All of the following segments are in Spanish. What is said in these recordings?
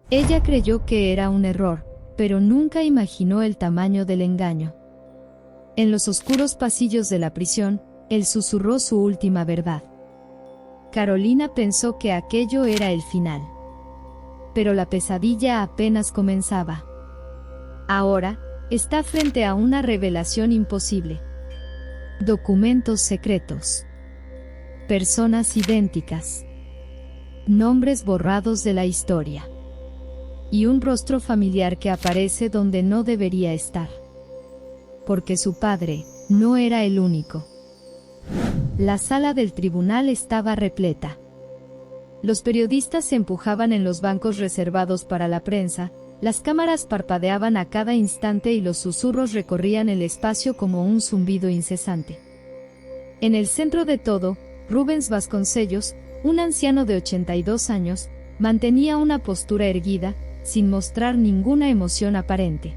Ella creyó que era un error, pero nunca imaginó el tamaño del engaño. En los oscuros pasillos de la prisión, él susurró su última verdad. Carolina pensó que aquello era el final. Pero la pesadilla apenas comenzaba. Ahora, está frente a una revelación imposible. Documentos secretos. Personas idénticas. Nombres borrados de la historia. Y un rostro familiar que aparece donde no debería estar. Porque su padre no era el único. La sala del tribunal estaba repleta. Los periodistas se empujaban en los bancos reservados para la prensa, las cámaras parpadeaban a cada instante y los susurros recorrían el espacio como un zumbido incesante. En el centro de todo, Rubens Vasconcellos, un anciano de 82 años, mantenía una postura erguida, sin mostrar ninguna emoción aparente.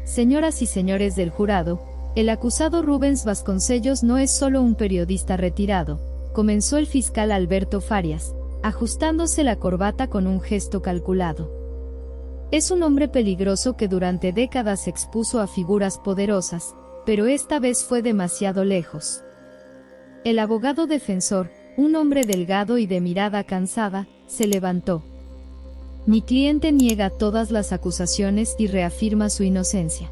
Señoras y señores del jurado, el acusado Rubens Vasconcellos no es solo un periodista retirado, comenzó el fiscal Alberto Farias, ajustándose la corbata con un gesto calculado. Es un hombre peligroso que durante décadas expuso a figuras poderosas, pero esta vez fue demasiado lejos. El abogado defensor, un hombre delgado y de mirada cansada, se levantó. Mi cliente niega todas las acusaciones y reafirma su inocencia.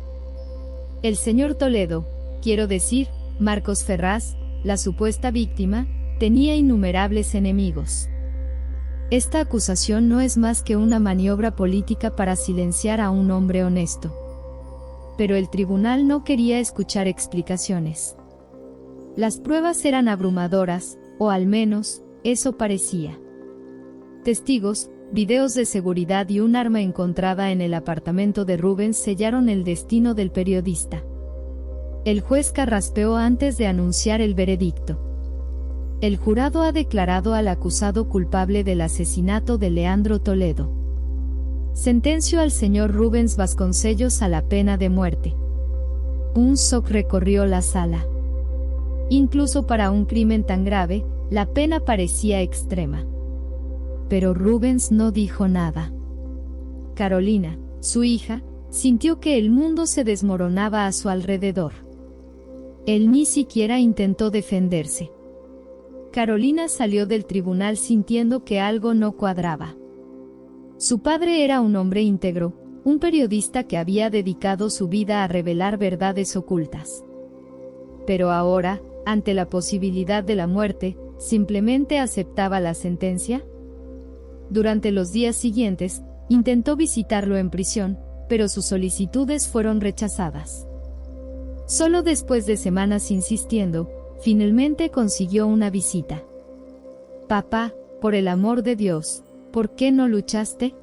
El señor Toledo, quiero decir, Marcos Ferraz, la supuesta víctima, tenía innumerables enemigos. Esta acusación no es más que una maniobra política para silenciar a un hombre honesto. Pero el tribunal no quería escuchar explicaciones. Las pruebas eran abrumadoras, o al menos, eso parecía. Testigos, videos de seguridad y un arma encontrada en el apartamento de Rubens sellaron el destino del periodista. El juez carraspeó antes de anunciar el veredicto. El jurado ha declarado al acusado culpable del asesinato de Leandro Toledo. Sentenció al señor Rubens Vasconcellos a la pena de muerte. Un shock recorrió la sala. Incluso para un crimen tan grave, la pena parecía extrema. Pero Rubens no dijo nada. Carolina, su hija, sintió que el mundo se desmoronaba a su alrededor. Él ni siquiera intentó defenderse. Carolina salió del tribunal sintiendo que algo no cuadraba. Su padre era un hombre íntegro, un periodista que había dedicado su vida a revelar verdades ocultas. Pero ahora, ante la posibilidad de la muerte, ¿simplemente aceptaba la sentencia? Durante los días siguientes, intentó visitarlo en prisión, pero sus solicitudes fueron rechazadas. Solo después de semanas insistiendo, finalmente consiguió una visita. Papá, por el amor de Dios, ¿por qué no luchaste?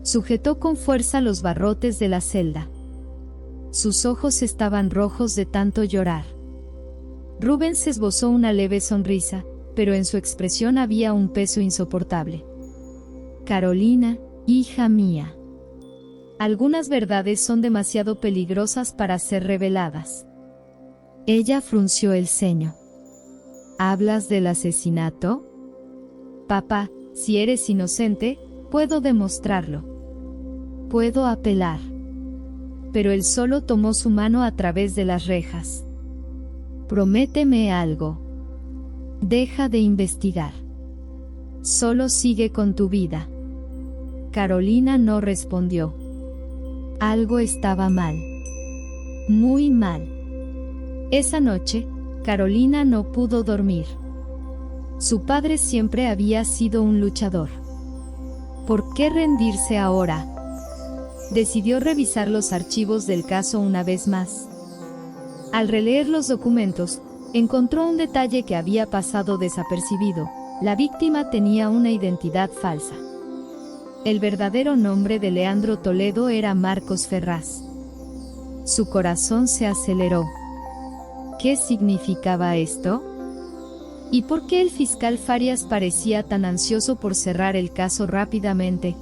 Sujetó con fuerza los barrotes de la celda. Sus ojos estaban rojos de tanto llorar. Rubens esbozó una leve sonrisa, pero en su expresión había un peso insoportable. Carolina, hija mía. Algunas verdades son demasiado peligrosas para ser reveladas. Ella frunció el ceño. ¿Hablas del asesinato? Papá, si eres inocente, puedo demostrarlo. Puedo apelar. Pero él solo tomó su mano a través de las rejas. Prométeme algo. Deja de investigar. Solo sigue con tu vida. Carolina no respondió. Algo estaba mal. Muy mal. Esa noche, Carolina no pudo dormir. Su padre siempre había sido un luchador. ¿Por qué rendirse ahora? Decidió revisar los archivos del caso una vez más. Al releer los documentos, encontró un detalle que había pasado desapercibido. La víctima tenía una identidad falsa. El verdadero nombre de Leandro Toledo era Marcos Ferraz. Su corazón se aceleró. ¿Qué significaba esto? ¿Y por qué el fiscal Farias parecía tan ansioso por cerrar el caso rápidamente?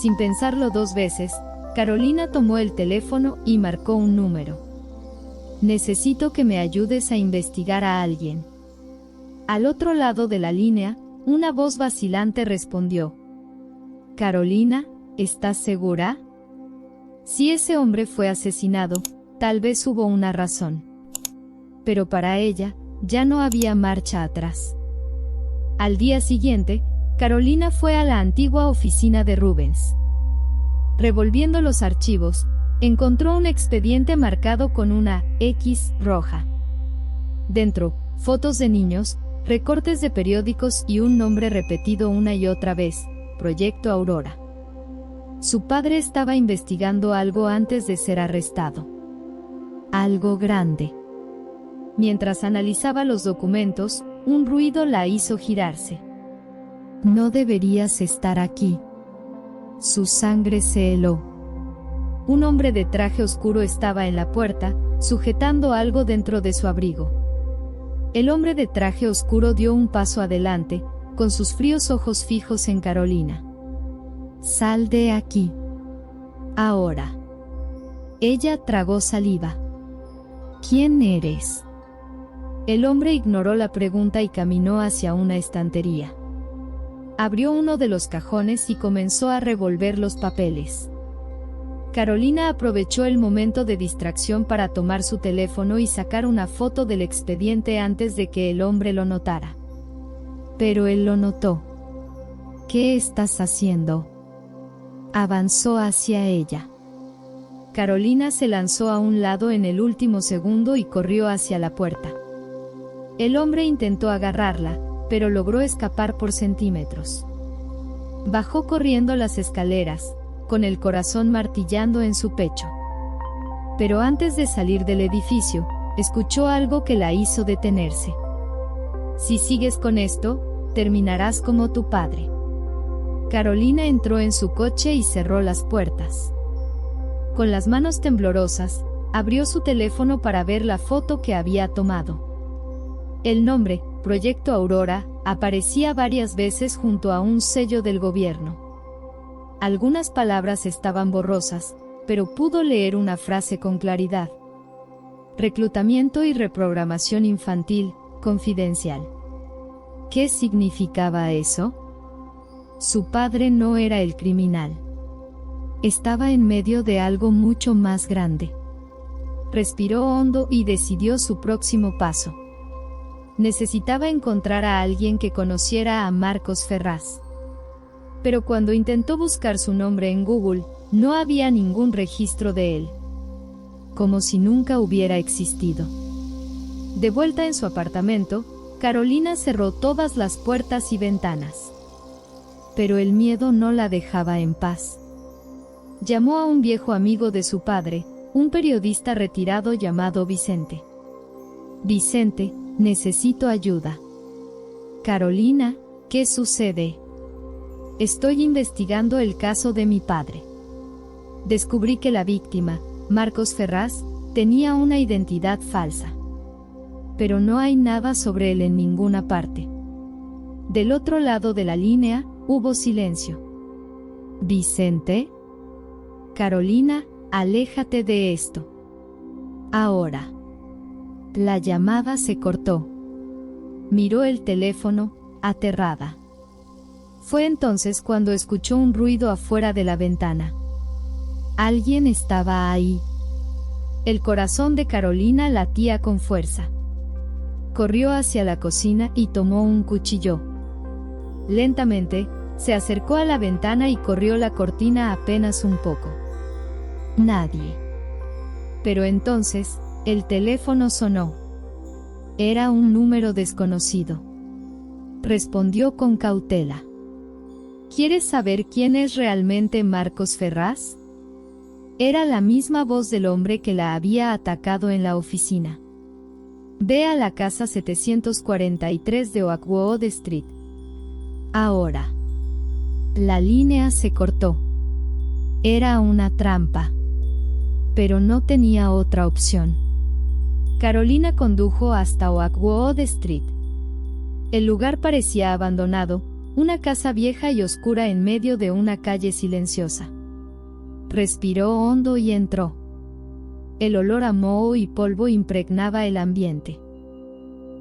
Sin pensarlo dos veces, Carolina tomó el teléfono y marcó un número. Necesito que me ayudes a investigar a alguien. Al otro lado de la línea, una voz vacilante respondió. Carolina, ¿estás segura? Si ese hombre fue asesinado, tal vez hubo una razón. Pero para ella, ya no había marcha atrás. Al día siguiente, Carolina fue a la antigua oficina de Rubens. Revolviendo los archivos, encontró un expediente marcado con una X roja. Dentro, fotos de niños, recortes de periódicos y un nombre repetido una y otra vez: Proyecto Aurora. Su padre estaba investigando algo antes de ser arrestado. Algo grande. Mientras analizaba los documentos, un ruido la hizo girarse. No deberías estar aquí. Su sangre se heló. Un hombre de traje oscuro estaba en la puerta, sujetando algo dentro de su abrigo. El hombre de traje oscuro dio un paso adelante, con sus fríos ojos fijos en Carolina. Sal de aquí. Ahora. Ella tragó saliva. ¿Quién eres? El hombre ignoró la pregunta y caminó hacia una estantería. Abrió uno de los cajones y comenzó a revolver los papeles. Carolina aprovechó el momento de distracción para tomar su teléfono y sacar una foto del expediente antes de que el hombre lo notara. Pero él lo notó. ¿Qué estás haciendo? Avanzó hacia ella. Carolina se lanzó a un lado en el último segundo y corrió hacia la puerta. El hombre intentó agarrarla, pero logró escapar por centímetros. Bajó corriendo las escaleras, con el corazón martillando en su pecho. Pero antes de salir del edificio, escuchó algo que la hizo detenerse. Si sigues con esto, terminarás como tu padre. Carolina entró en su coche y cerró las puertas. Con las manos temblorosas, abrió su teléfono para ver la foto que había tomado. El nombre, Proyecto Aurora, aparecía varias veces junto a un sello del gobierno. Algunas palabras estaban borrosas, pero pudo leer una frase con claridad. Reclutamiento y reprogramación infantil, confidencial. ¿Qué significaba eso? Su padre no era el criminal. Estaba en medio de algo mucho más grande. Respiró hondo y decidió su próximo paso. Necesitaba encontrar a alguien que conociera a Marcos Ferraz. Pero cuando intentó buscar su nombre en Google, no había ningún registro de él. Como si nunca hubiera existido. De vuelta en su apartamento, Carolina cerró todas las puertas y ventanas. Pero el miedo no la dejaba en paz. Llamó a un viejo amigo de su padre, un periodista retirado llamado Vicente. Vicente, necesito ayuda. Carolina, ¿qué sucede? Estoy investigando el caso de mi padre. Descubrí que la víctima, Marcos Ferraz, tenía una identidad falsa. Pero no hay nada sobre él en ninguna parte. Del otro lado de la línea, hubo silencio. ¿Vicente? Carolina, aléjate de esto. Ahora. La llamada se cortó. Miró el teléfono, aterrada. Fue entonces cuando escuchó un ruido afuera de la ventana. Alguien estaba ahí. El corazón de Carolina latía con fuerza. Corrió hacia la cocina y tomó un cuchillo. Lentamente, se acercó a la ventana y corrió la cortina apenas un poco. Nadie. Pero entonces, el teléfono sonó. Era un número desconocido. Respondió con cautela. ¿Quieres saber quién es realmente Marcos Ferraz? Era la misma voz del hombre que la había atacado en la oficina. Ve a la casa 743 de Oakwood Street. Ahora. La línea se cortó. Era una trampa. Pero no tenía otra opción. Carolina condujo hasta Oakwood Street. El lugar parecía abandonado, una casa vieja y oscura en medio de una calle silenciosa. Respiró hondo y entró. El olor a moho y polvo impregnaba el ambiente.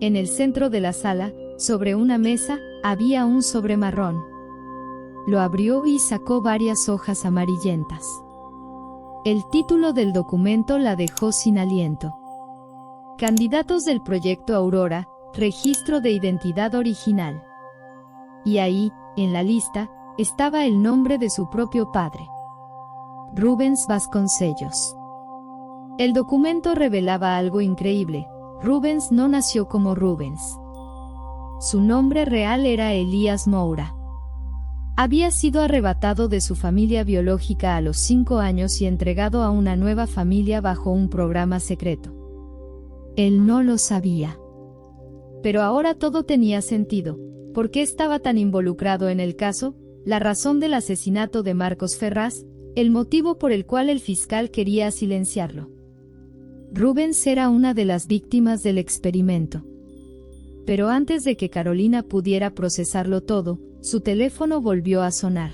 En el centro de la sala, sobre una mesa, había un sobre marrón. Lo abrió y sacó varias hojas amarillentas. El título del documento la dejó sin aliento. Candidatos del proyecto Aurora, registro de identidad original. Y ahí, en la lista, estaba el nombre de su propio padre. Rubens Vasconcellos. El documento revelaba algo increíble. Rubens no nació como Rubens. Su nombre real era Elías Moura. Había sido arrebatado de su familia biológica a los 5 años y entregado a una nueva familia bajo un programa secreto. Él no lo sabía. Pero ahora todo tenía sentido. ¿Por qué estaba tan involucrado en el caso? La razón del asesinato de Marcos Ferraz, el motivo por el cual el fiscal quería silenciarlo. Rubens era una de las víctimas del experimento. Pero antes de que Carolina pudiera procesarlo todo, su teléfono volvió a sonar.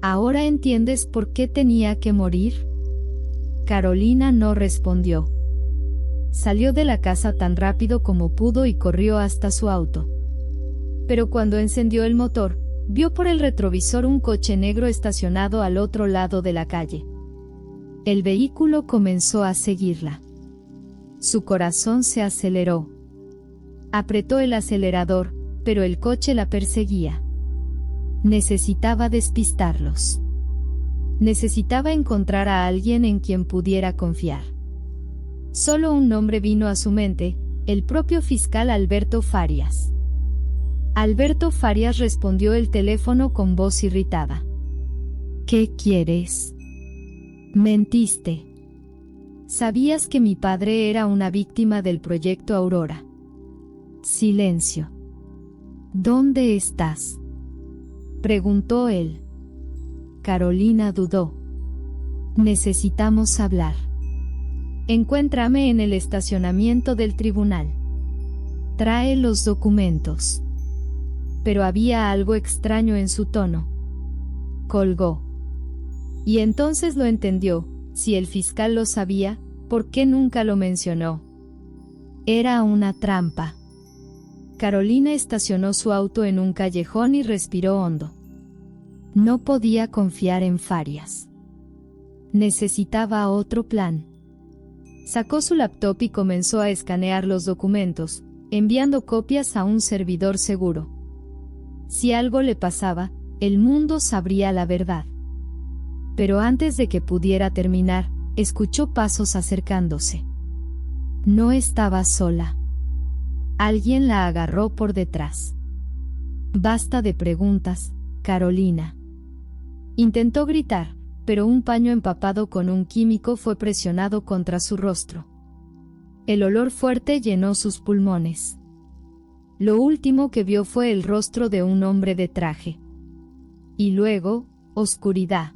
¿Ahora entiendes por qué tenía que morir? Carolina no respondió. Salió de la casa tan rápido como pudo y corrió hasta su auto. Pero cuando encendió el motor, vio por el retrovisor un coche negro estacionado al otro lado de la calle. El vehículo comenzó a seguirla. Su corazón se aceleró. Apretó el acelerador, pero el coche la perseguía. Necesitaba despistarlos. Necesitaba encontrar a alguien en quien pudiera confiar. Solo un nombre vino a su mente, el propio fiscal Alberto Farias. Alberto Farias respondió el teléfono con voz irritada. ¿Qué quieres? Mentiste. Sabías que mi padre era una víctima del proyecto Aurora. Silencio. ¿Dónde estás? Preguntó él. Carolina dudó. Necesitamos hablar. Encuéntrame en el estacionamiento del tribunal. Trae los documentos. Pero había algo extraño en su tono. Colgó. Y entonces lo entendió. Si el fiscal lo sabía, ¿por qué nunca lo mencionó? Era una trampa. Carolina estacionó su auto en un callejón y respiró hondo. No podía confiar en Farias. Necesitaba otro plan. Sacó su laptop y comenzó a escanear los documentos, enviando copias a un servidor seguro. Si algo le pasaba, el mundo sabría la verdad. Pero antes de que pudiera terminar, escuchó pasos acercándose. No estaba sola. Alguien la agarró por detrás. Basta de preguntas, Carolina. Intentó gritar, pero un paño empapado con un químico fue presionado contra su rostro. El olor fuerte llenó sus pulmones. Lo último que vio fue el rostro de un hombre de traje. Y luego, oscuridad.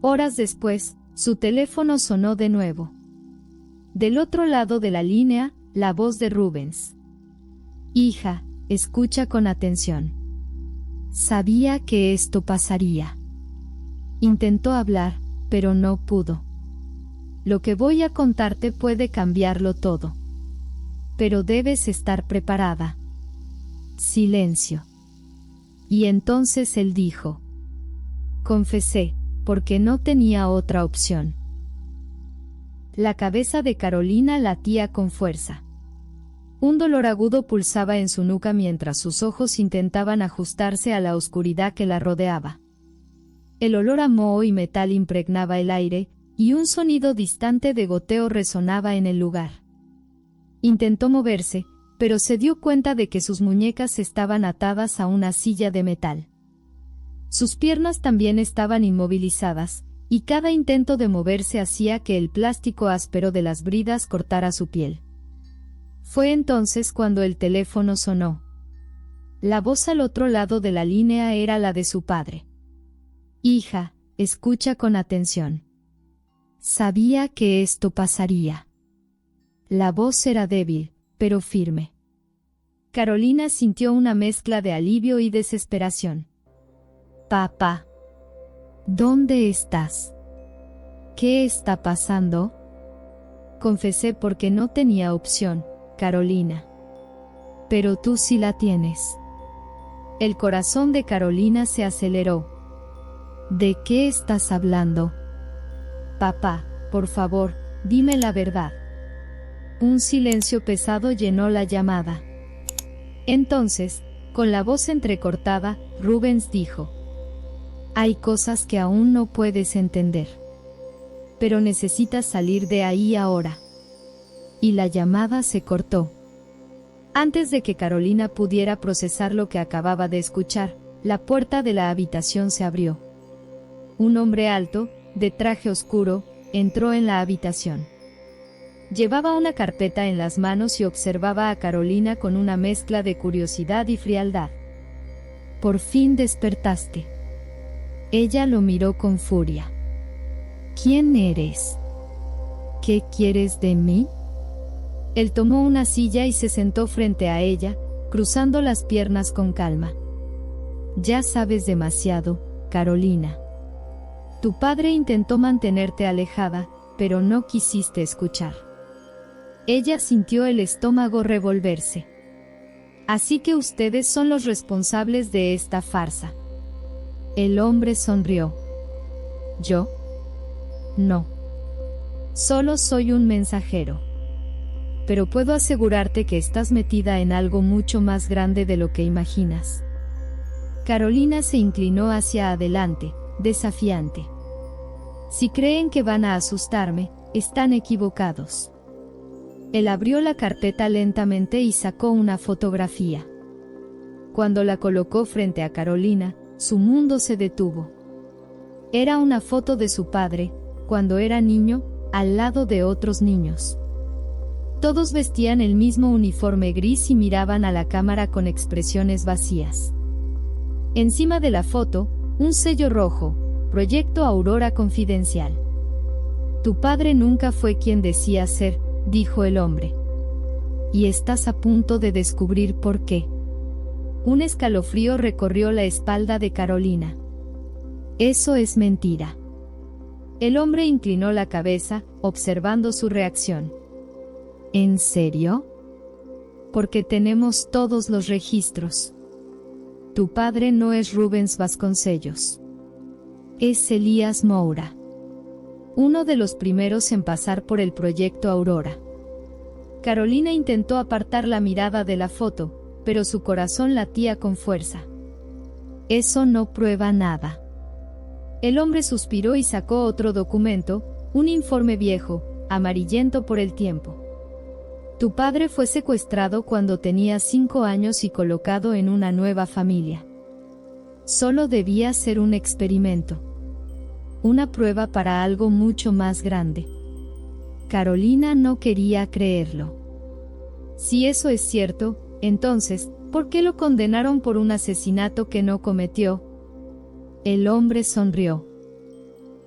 Horas después, su teléfono sonó de nuevo. Del otro lado de la línea, la voz de Rubens. Hija, escucha con atención. Sabía que esto pasaría. Intentó hablar, pero no pudo. Lo que voy a contarte puede cambiarlo todo. Pero debes estar preparada. Silencio. Y entonces él dijo. Confesé, porque no tenía otra opción. La cabeza de Carolina latía con fuerza. Un dolor agudo pulsaba en su nuca mientras sus ojos intentaban ajustarse a la oscuridad que la rodeaba. El olor a moho y metal impregnaba el aire, y un sonido distante de goteo resonaba en el lugar. Intentó moverse, pero se dio cuenta de que sus muñecas estaban atadas a una silla de metal. Sus piernas también estaban inmovilizadas, y cada intento de moverse hacía que el plástico áspero de las bridas cortara su piel. Fue entonces cuando el teléfono sonó. La voz al otro lado de la línea era la de su padre. Hija, escucha con atención. Sabía que esto pasaría. La voz era débil, pero firme. Carolina sintió una mezcla de alivio y desesperación. Papá. ¿Dónde estás? ¿Qué está pasando? Confesé porque no tenía opción, Carolina. Pero tú sí la tienes. El corazón de Carolina se aceleró. ¿De qué estás hablando? Papá, por favor, dime la verdad. Un silencio pesado llenó la llamada. Entonces, con la voz entrecortada, Rubens dijo: hay cosas que aún no puedes entender. Pero necesitas salir de ahí ahora. Y la llamada se cortó. Antes de que Carolina pudiera procesar lo que acababa de escuchar, la puerta de la habitación se abrió. Un hombre alto, de traje oscuro, entró en la habitación. Llevaba una carpeta en las manos y observaba a Carolina con una mezcla de curiosidad y frialdad. Por fin despertaste. Ella lo miró con furia. ¿Quién eres? ¿Qué quieres de mí? Él tomó una silla y se sentó frente a ella, cruzando las piernas con calma. Ya sabes demasiado, Carolina. Tu padre intentó mantenerte alejada, pero no quisiste escuchar. Ella sintió el estómago revolverse. Así que ustedes son los responsables de esta farsa. El hombre sonrió. ¿Yo? No. Solo soy un mensajero. Pero puedo asegurarte que estás metida en algo mucho más grande de lo que imaginas. Carolina se inclinó hacia adelante, desafiante. Si creen que van a asustarme, están equivocados. Él abrió la carpeta lentamente y sacó una fotografía. Cuando la colocó frente a Carolina, su mundo se detuvo. Era una foto de su padre, cuando era niño, al lado de otros niños. Todos vestían el mismo uniforme gris y miraban a la cámara con expresiones vacías. Encima de la foto, un sello rojo, Proyecto Aurora Confidencial. Tu padre nunca fue quien decía ser, dijo el hombre. Y estás a punto de descubrir por qué. Un escalofrío recorrió la espalda de Carolina. Eso es mentira. El hombre inclinó la cabeza, observando su reacción. ¿En serio? Porque tenemos todos los registros. Tu padre no es Rubens Vasconcellos. Es Elías Moura. Uno de los primeros en pasar por el proyecto Aurora. Carolina intentó apartar la mirada de la foto, pero su corazón latía con fuerza. Eso no prueba nada. El hombre suspiró y sacó otro documento, un informe viejo, amarillento por el tiempo. Tu padre fue secuestrado cuando tenía 5 años y colocado en una nueva familia. Solo debía ser un experimento. Una prueba para algo mucho más grande. Carolina no quería creerlo. Si eso es cierto, entonces, ¿por qué lo condenaron por un asesinato que no cometió? El hombre sonrió.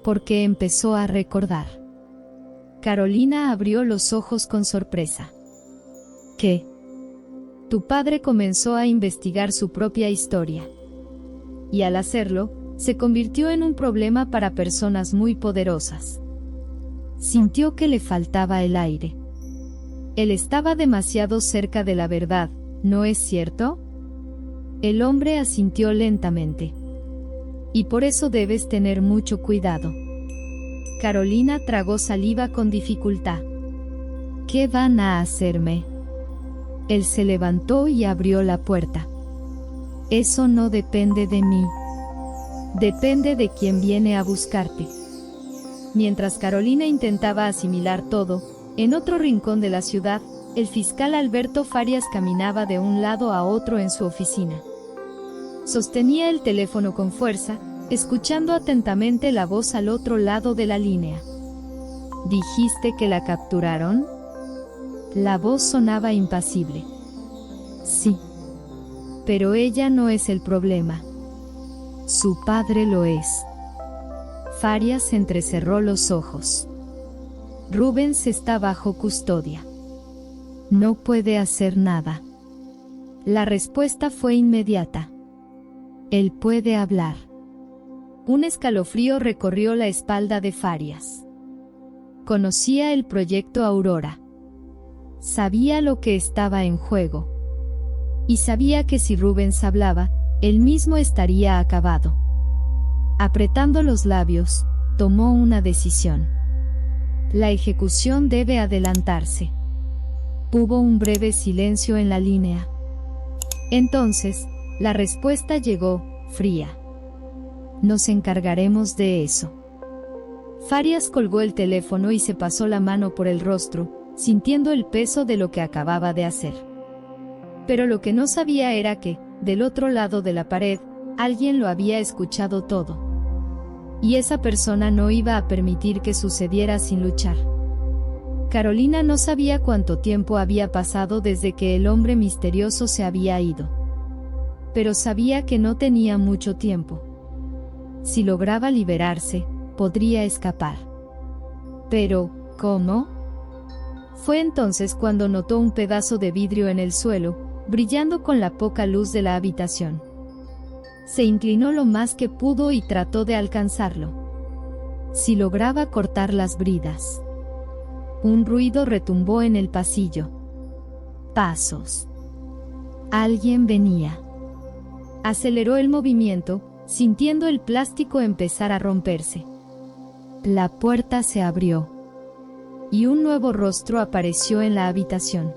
Porque empezó a recordar. Carolina abrió los ojos con sorpresa. ¿Qué? Tu padre comenzó a investigar su propia historia. Y al hacerlo, se convirtió en un problema para personas muy poderosas. Sintió que le faltaba el aire. Él estaba demasiado cerca de la verdad, ¿no es cierto? El hombre asintió lentamente. Y por eso debes tener mucho cuidado. Carolina tragó saliva con dificultad. ¿Qué van a hacerme? Él se levantó y abrió la puerta. Eso no depende de mí. Depende de quien viene a buscarte. Mientras Carolina intentaba asimilar todo, en otro rincón de la ciudad, el fiscal Alberto Farias caminaba de un lado a otro en su oficina. Sostenía el teléfono con fuerza, escuchando atentamente la voz al otro lado de la línea. ¿Dijiste que la capturaron? La voz sonaba impasible. Sí. Pero ella no es el problema. Su padre lo es. Farias entrecerró los ojos. Rubens está bajo custodia. No puede hacer nada. La respuesta fue inmediata. Él puede hablar. Un escalofrío recorrió la espalda de Farias. Conocía el proyecto Aurora. Sabía lo que estaba en juego. Y sabía que si Rubens hablaba, él mismo estaría acabado. Apretando los labios, tomó una decisión. La ejecución debe adelantarse. Hubo un breve silencio en la línea. Entonces, la respuesta llegó, fría. Nos encargaremos de eso. Farias colgó el teléfono y se pasó la mano por el rostro, sintiendo el peso de lo que acababa de hacer. Pero lo que no sabía era que, del otro lado de la pared, alguien lo había escuchado todo. Y esa persona no iba a permitir que sucediera sin luchar. Carolina no sabía cuánto tiempo había pasado desde que el hombre misterioso se había ido. Pero sabía que no tenía mucho tiempo. Si lograba liberarse, podría escapar. Pero, ¿cómo? Fue entonces cuando notó un pedazo de vidrio en el suelo, brillando con la poca luz de la habitación. Se inclinó lo más que pudo y trató de alcanzarlo. Si lograba cortar las bridas. Un ruido retumbó en el pasillo. Pasos. Alguien venía. Aceleró el movimiento, sintiendo el plástico empezar a romperse. La puerta se abrió. Y un nuevo rostro apareció en la habitación.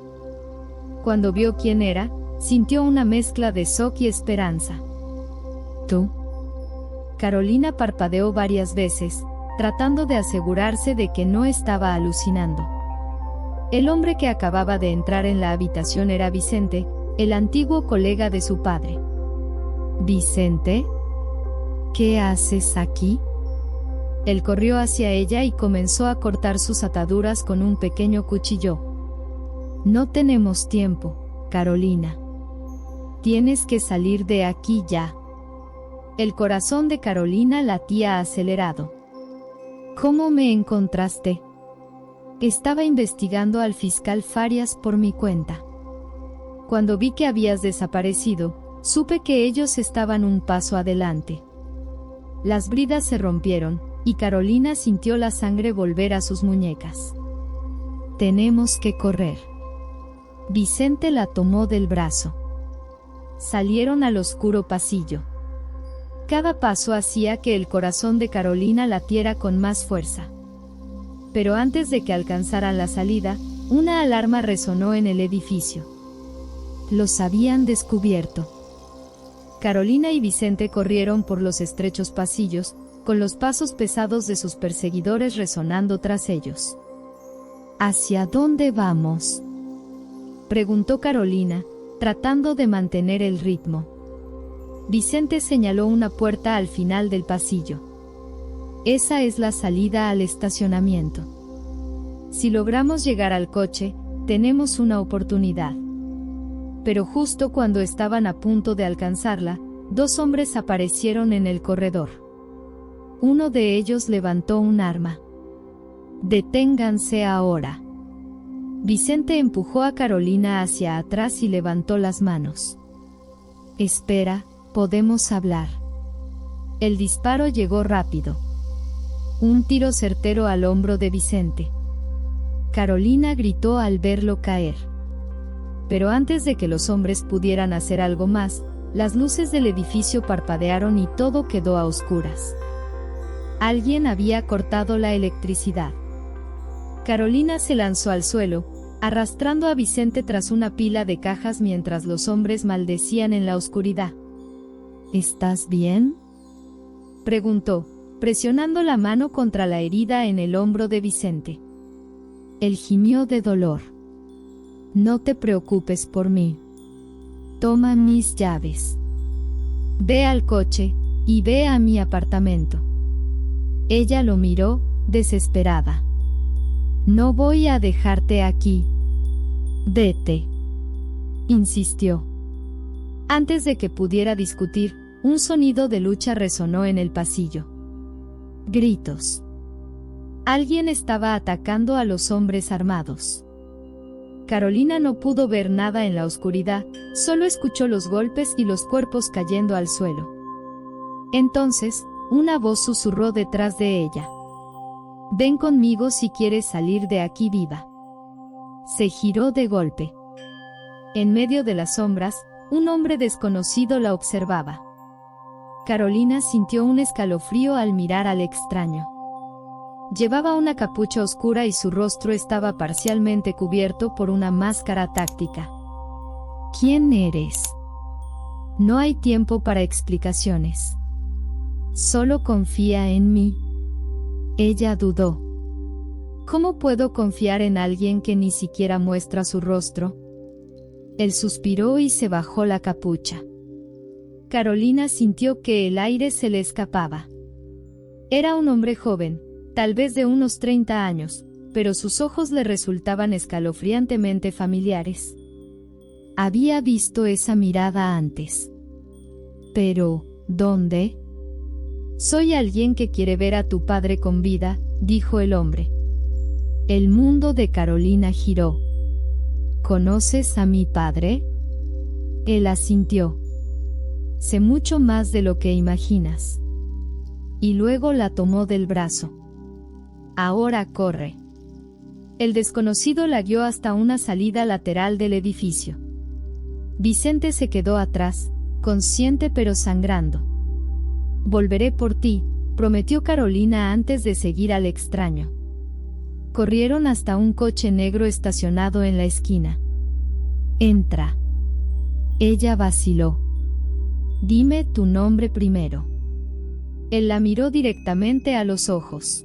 Cuando vio quién era, sintió una mezcla de shock y esperanza. ¿Tú? Carolina parpadeó varias veces, tratando de asegurarse de que no estaba alucinando. El hombre que acababa de entrar en la habitación era Vicente, el antiguo colega de su padre. ¿Vicente? ¿Qué haces aquí? Él corrió hacia ella y comenzó a cortar sus ataduras con un pequeño cuchillo. No tenemos tiempo, Carolina. Tienes que salir de aquí ya. El corazón de Carolina latía acelerado. ¿Cómo me encontraste? Estaba investigando al fiscal Farias por mi cuenta. Cuando vi que habías desaparecido, supe que ellos estaban un paso adelante. Las bridas se rompieron, y Carolina sintió la sangre volver a sus muñecas. Tenemos que correr. Vicente la tomó del brazo. Salieron al oscuro pasillo. Cada paso hacía que el corazón de Carolina latiera con más fuerza. Pero antes de que alcanzaran la salida, una alarma resonó en el edificio. Los habían descubierto. Carolina y Vicente corrieron por los estrechos pasillos, con los pasos pesados de sus perseguidores resonando tras ellos. ¿Hacia dónde vamos?, preguntó Carolina, tratando de mantener el ritmo. Vicente señaló una puerta al final del pasillo. Esa es la salida al estacionamiento. Si logramos llegar al coche, tenemos una oportunidad. Pero justo cuando estaban a punto de alcanzarla, dos hombres aparecieron en el corredor. Uno de ellos levantó un arma. Deténganse ahora. Vicente empujó a Carolina hacia atrás y levantó las manos. Espera, podemos hablar. El disparo llegó rápido. Un tiro certero al hombro de Vicente. Carolina gritó al verlo caer. Pero antes de que los hombres pudieran hacer algo más, las luces del edificio parpadearon y todo quedó a oscuras. Alguien había cortado la electricidad. Carolina se lanzó al suelo, arrastrando a Vicente tras una pila de cajas mientras los hombres maldecían en la oscuridad. ¿Estás bien?, preguntó, presionando la mano contra la herida en el hombro de Vicente. Él gimió de dolor. No te preocupes por mí. Toma mis llaves. Ve al coche, y ve a mi apartamento. Ella lo miró, desesperada. No voy a dejarte aquí. Vete, insistió. Antes de que pudiera discutir, un sonido de lucha resonó en el pasillo. Gritos. Alguien estaba atacando a los hombres armados. Carolina no pudo ver nada en la oscuridad, solo escuchó los golpes y los cuerpos cayendo al suelo. Entonces, una voz susurró detrás de ella. Ven conmigo si quieres salir de aquí viva. Se giró de golpe. En medio de las sombras, Un hombre desconocido la observaba. Carolina sintió un escalofrío al mirar al extraño. Llevaba una capucha oscura y su rostro estaba parcialmente cubierto por una máscara táctica. ¿Quién eres? No hay tiempo para explicaciones. Solo confía en mí. Ella dudó. ¿Cómo puedo confiar en alguien que ni siquiera muestra su rostro? Él suspiró y se bajó la capucha. Carolina sintió que el aire se le escapaba. Era un hombre joven, tal vez de unos 30 años, pero sus ojos le resultaban escalofriantemente familiares. Había visto esa mirada antes. Pero, ¿dónde? Soy alguien que quiere ver a tu padre con vida, dijo el hombre. El mundo de Carolina giró. ¿Conoces a mi padre? Él asintió. Sé mucho más de lo que imaginas. Y luego la tomó del brazo. Ahora corre. El desconocido la guió hasta una salida lateral del edificio. Vicente se quedó atrás, consciente pero sangrando. Volveré por ti, prometió Carolina antes de seguir al extraño. Corrieron hasta un coche negro estacionado en la esquina. Entra. Ella vaciló. Dime tu nombre primero. Él la miró directamente a los ojos.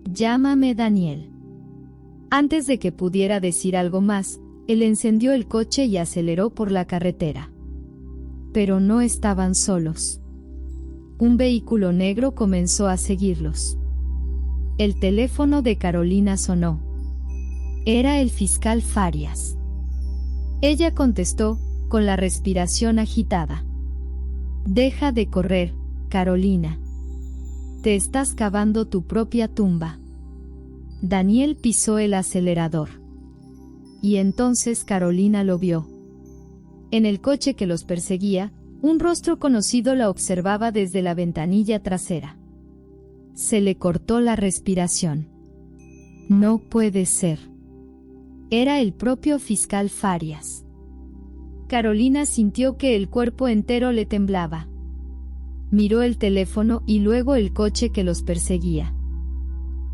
Llámame Daniel. Antes de que pudiera decir algo más, él encendió el coche y aceleró por la carretera. Pero no estaban solos. Un vehículo negro comenzó a seguirlos. El teléfono de Carolina sonó. Era el fiscal Farias. Ella contestó, con la respiración agitada. Deja de correr, Carolina. Te estás cavando tu propia tumba. Daniel pisó el acelerador. Y entonces Carolina lo vio. En el coche que los perseguía, un rostro conocido la observaba desde la ventanilla trasera. Se le cortó la respiración. No puede ser. Era el propio fiscal Farias. Carolina sintió que el cuerpo entero le temblaba. Miró el teléfono y luego el coche que los perseguía.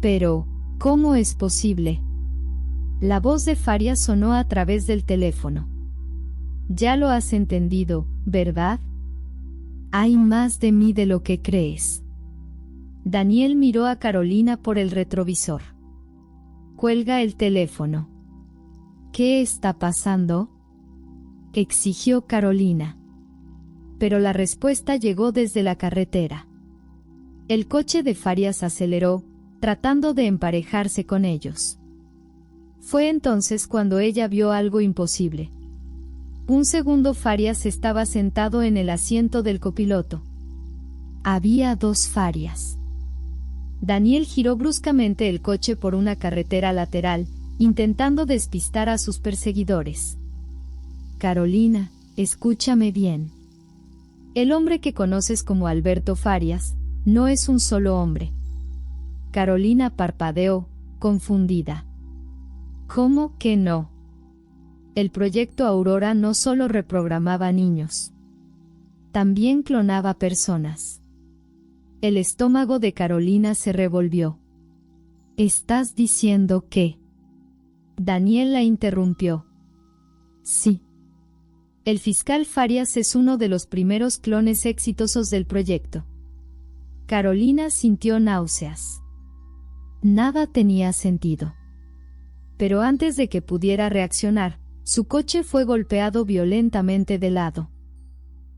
Pero, ¿cómo es posible? La voz de Farias sonó a través del teléfono. Ya lo has entendido, ¿verdad? Hay más de mí de lo que crees. Daniel miró a Carolina por el retrovisor. Cuelga el teléfono. ¿Qué está pasando? Exigió Carolina. Pero la respuesta llegó desde la carretera. El coche de Farias aceleró, tratando de emparejarse con ellos. Fue entonces cuando ella vio algo imposible. Un segundo Farias estaba sentado en el asiento del copiloto. Había dos Farias. Daniel giró bruscamente el coche por una carretera lateral, intentando despistar a sus perseguidores. Carolina, escúchame bien. El hombre que conoces como Alberto Farias, no es un solo hombre. Carolina parpadeó, confundida. ¿Cómo que no? El proyecto Aurora no solo reprogramaba niños. También clonaba personas. El estómago de Carolina se revolvió. ¿Estás diciendo que? Daniel la interrumpió. Sí. El fiscal Farias es uno de los primeros clones exitosos del proyecto. Carolina sintió náuseas. Nada tenía sentido. Pero antes de que pudiera reaccionar, su coche fue golpeado violentamente de lado.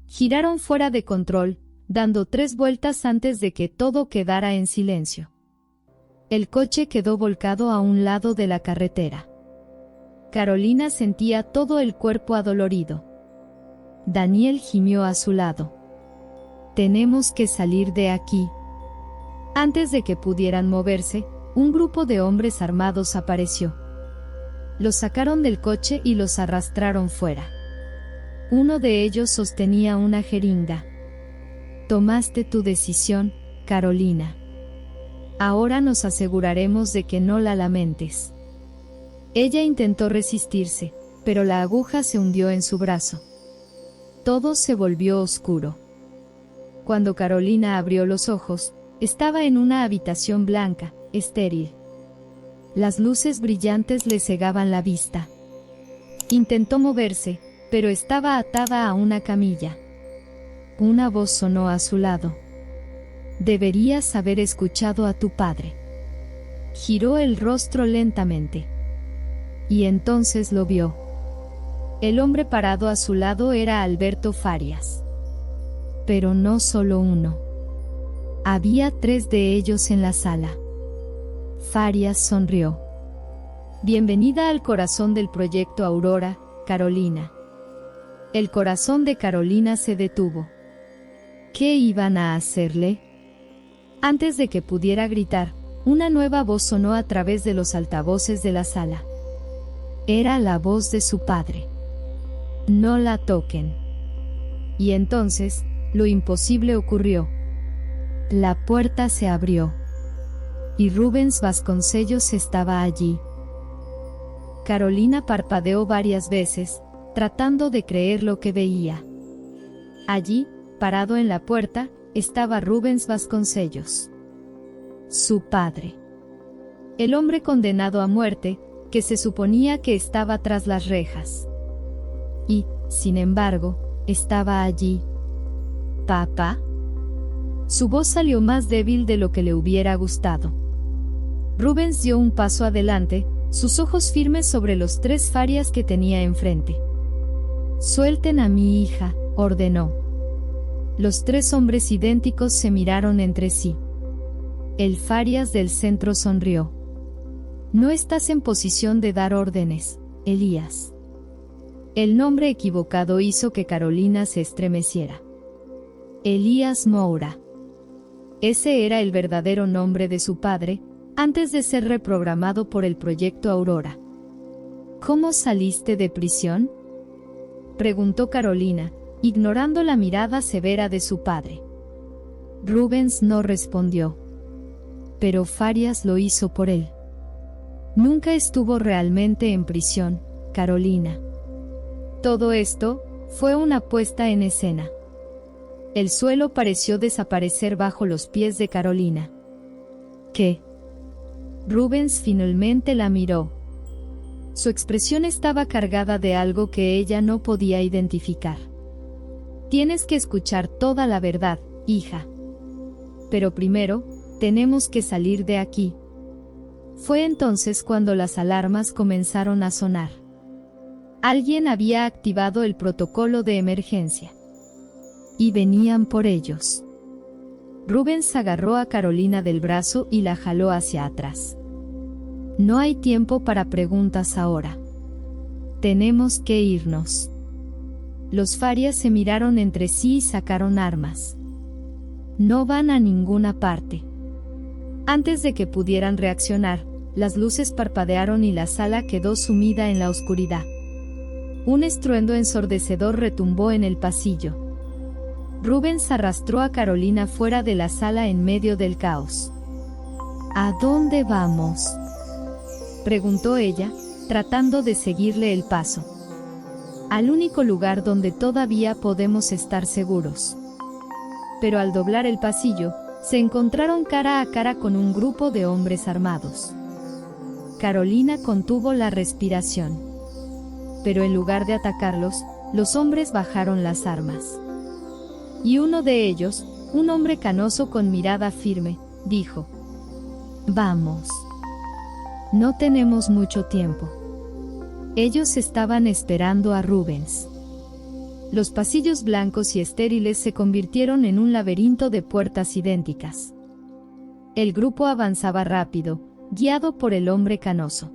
Giraron fuera de control, dando 3 vueltas antes de que todo quedara en silencio. El coche quedó volcado a un lado de la carretera. Carolina sentía todo el cuerpo adolorido. Daniel gimió a su lado. Tenemos que salir de aquí. Antes de que pudieran moverse, un grupo de hombres armados apareció. Los sacaron del coche y los arrastraron fuera. Uno de ellos sostenía una jeringa. Tomaste tu decisión, Carolina. Ahora nos aseguraremos de que no la lamentes. Ella intentó resistirse, pero la aguja se hundió en su brazo. Todo se volvió oscuro. Cuando Carolina abrió los ojos, estaba en una habitación blanca, estéril. Las luces brillantes le cegaban la vista. Intentó moverse, pero estaba atada a una camilla. Una voz sonó a su lado. Deberías haber escuchado a tu padre. Giró el rostro lentamente. Y entonces lo vio. El hombre parado a su lado era Alberto Farias. Pero no solo uno. Había 3 de ellos en la sala. Farias sonrió. Bienvenida al corazón del proyecto Aurora, Carolina. El corazón de Carolina se detuvo. ¿Qué iban a hacerle? Antes de que pudiera gritar, una nueva voz sonó a través de los altavoces de la sala. Era la voz de su padre. No la toquen. Y entonces, lo imposible ocurrió. La puerta se abrió. Y Rubens Vasconcellos estaba allí. Carolina parpadeó varias veces, tratando de creer lo que veía. Allí, parado en la puerta, estaba Rubens Vasconcellos. Su padre. El hombre condenado a muerte, que se suponía que estaba tras las rejas. Y, sin embargo, estaba allí. ¿Papá? Su voz salió más débil de lo que le hubiera gustado. Rubens dio un paso adelante, sus ojos firmes sobre los 3 Farias que tenía enfrente. Suelten a mi hija, ordenó. Los 3 hombres idénticos se miraron entre sí. El Farias del centro sonrió. No estás en posición de dar órdenes, Elías. El nombre equivocado hizo que Carolina se estremeciera. Elías Moura. Ese era el verdadero nombre de su padre, antes de ser reprogramado por el proyecto Aurora. ¿Cómo saliste de prisión?, preguntó Carolina, ignorando la mirada severa de su padre. Rubens no respondió. Pero Farias lo hizo por él. Nunca estuvo realmente en prisión, Carolina. Todo esto fue una puesta en escena. El suelo pareció desaparecer bajo los pies de Carolina. ¿Qué? Rubens finalmente la miró. Su expresión estaba cargada de algo que ella no podía identificar. Tienes que escuchar toda la verdad, hija. Pero primero, tenemos que salir de aquí. Fue entonces cuando las alarmas comenzaron a sonar. Alguien había activado el protocolo de emergencia. Y venían por ellos. Rubens agarró a Carolina del brazo y la jaló hacia atrás. No hay tiempo para preguntas ahora. Tenemos que irnos. Los Farias se miraron entre sí y sacaron armas. No van a ninguna parte. Antes de que pudieran reaccionar, las luces parpadearon y la sala quedó sumida en la oscuridad. Un estruendo ensordecedor retumbó en el pasillo. Rubens arrastró a Carolina fuera de la sala en medio del caos. ¿A dónde vamos?, preguntó ella, tratando de seguirle el paso. Al único lugar donde todavía podemos estar seguros. Pero al doblar el pasillo, se encontraron cara a cara con un grupo de hombres armados. Carolina contuvo la respiración. Pero en lugar de atacarlos, los hombres bajaron las armas. Y uno de ellos, un hombre canoso con mirada firme, dijo: «Vamos. No tenemos mucho tiempo». Ellos estaban esperando a Rubens. Los pasillos blancos y estériles se convirtieron en un laberinto de puertas idénticas. El grupo avanzaba rápido, guiado por el hombre canoso.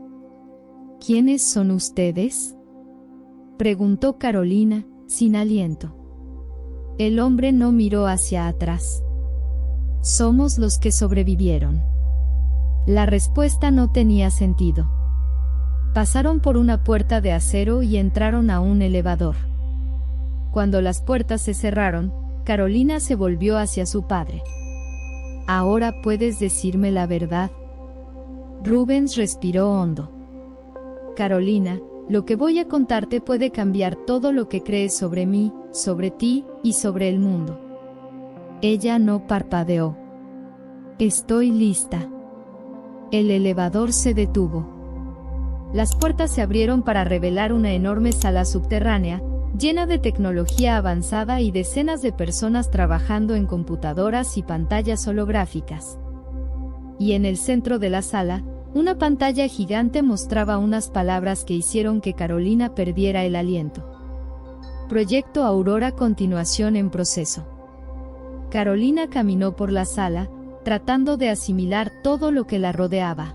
¿Quiénes son ustedes?, preguntó Carolina, sin aliento. El hombre no miró hacia atrás. Somos los que sobrevivieron. La respuesta no tenía sentido. Pasaron por una puerta de acero y entraron a un elevador. Cuando las puertas se cerraron, Carolina se volvió hacia su padre. ¿Ahora puedes decirme la verdad? Rubens respiró hondo. Carolina, Lo que voy a contarte puede cambiar todo lo que crees sobre mí, sobre ti y sobre el mundo. Ella no parpadeó. Estoy lista. El elevador se detuvo. Las puertas se abrieron para revelar una enorme sala subterránea, llena de tecnología avanzada y decenas de personas trabajando en computadoras y pantallas holográficas. Y en el centro de la sala, una pantalla gigante mostraba unas palabras que hicieron que Carolina perdiera el aliento. Proyecto Aurora, continuación en proceso. Carolina caminó por la sala, tratando de asimilar todo lo que la rodeaba.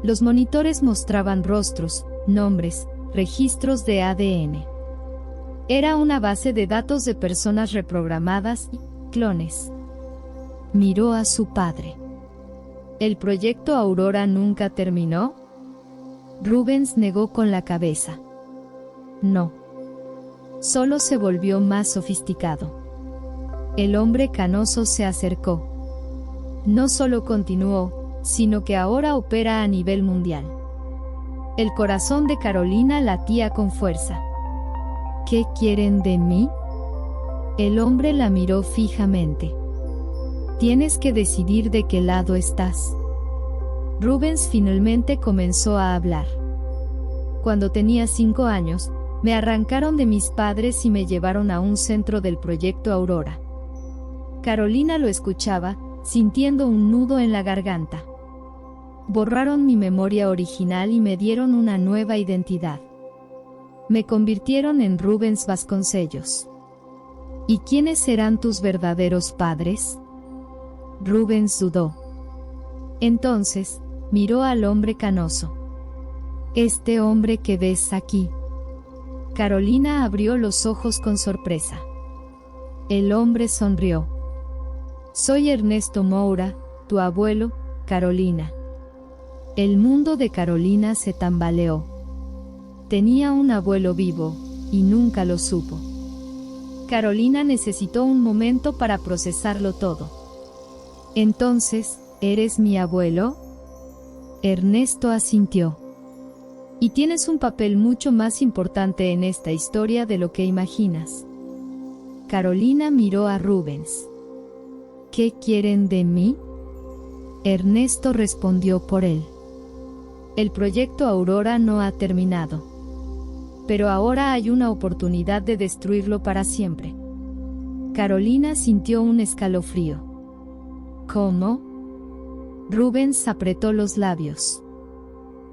Los monitores mostraban rostros, nombres, registros de ADN. Era una base de datos de personas reprogramadas y clones. Miró a su padre. ¿El proyecto Aurora nunca terminó? Rubens negó con la cabeza. No. Solo se volvió más sofisticado. El hombre canoso se acercó. No solo continuó, sino que ahora opera a nivel mundial. El corazón de Carolina latía con fuerza. ¿Qué quieren de mí? El hombre la miró fijamente. Tienes que decidir de qué lado estás. Rubens finalmente comenzó a hablar. Cuando tenía 5 años, me arrancaron de mis padres y me llevaron a un centro del proyecto Aurora. Carolina lo escuchaba, sintiendo un nudo en la garganta. Borraron mi memoria original y me dieron una nueva identidad. Me convirtieron en Rubens Vasconcellos. ¿Y quiénes serán tus verdaderos padres? Rubens dudó. Entonces, miró al hombre canoso. Este hombre que ves aquí. Carolina abrió los ojos con sorpresa. El hombre sonrió. Soy Ernesto Moura, tu abuelo, Carolina. El mundo de Carolina se tambaleó. Tenía un abuelo vivo, y nunca lo supo. Carolina necesitó un momento para procesarlo todo. Entonces, ¿eres mi abuelo? Ernesto asintió. Y tienes un papel mucho más importante en esta historia de lo que imaginas. Carolina miró a Rubens. ¿Qué quieren de mí? Ernesto respondió por él. El proyecto Aurora no ha terminado. Pero ahora hay una oportunidad de destruirlo para siempre. Carolina sintió un escalofrío. ¿Cómo? Rubens apretó los labios.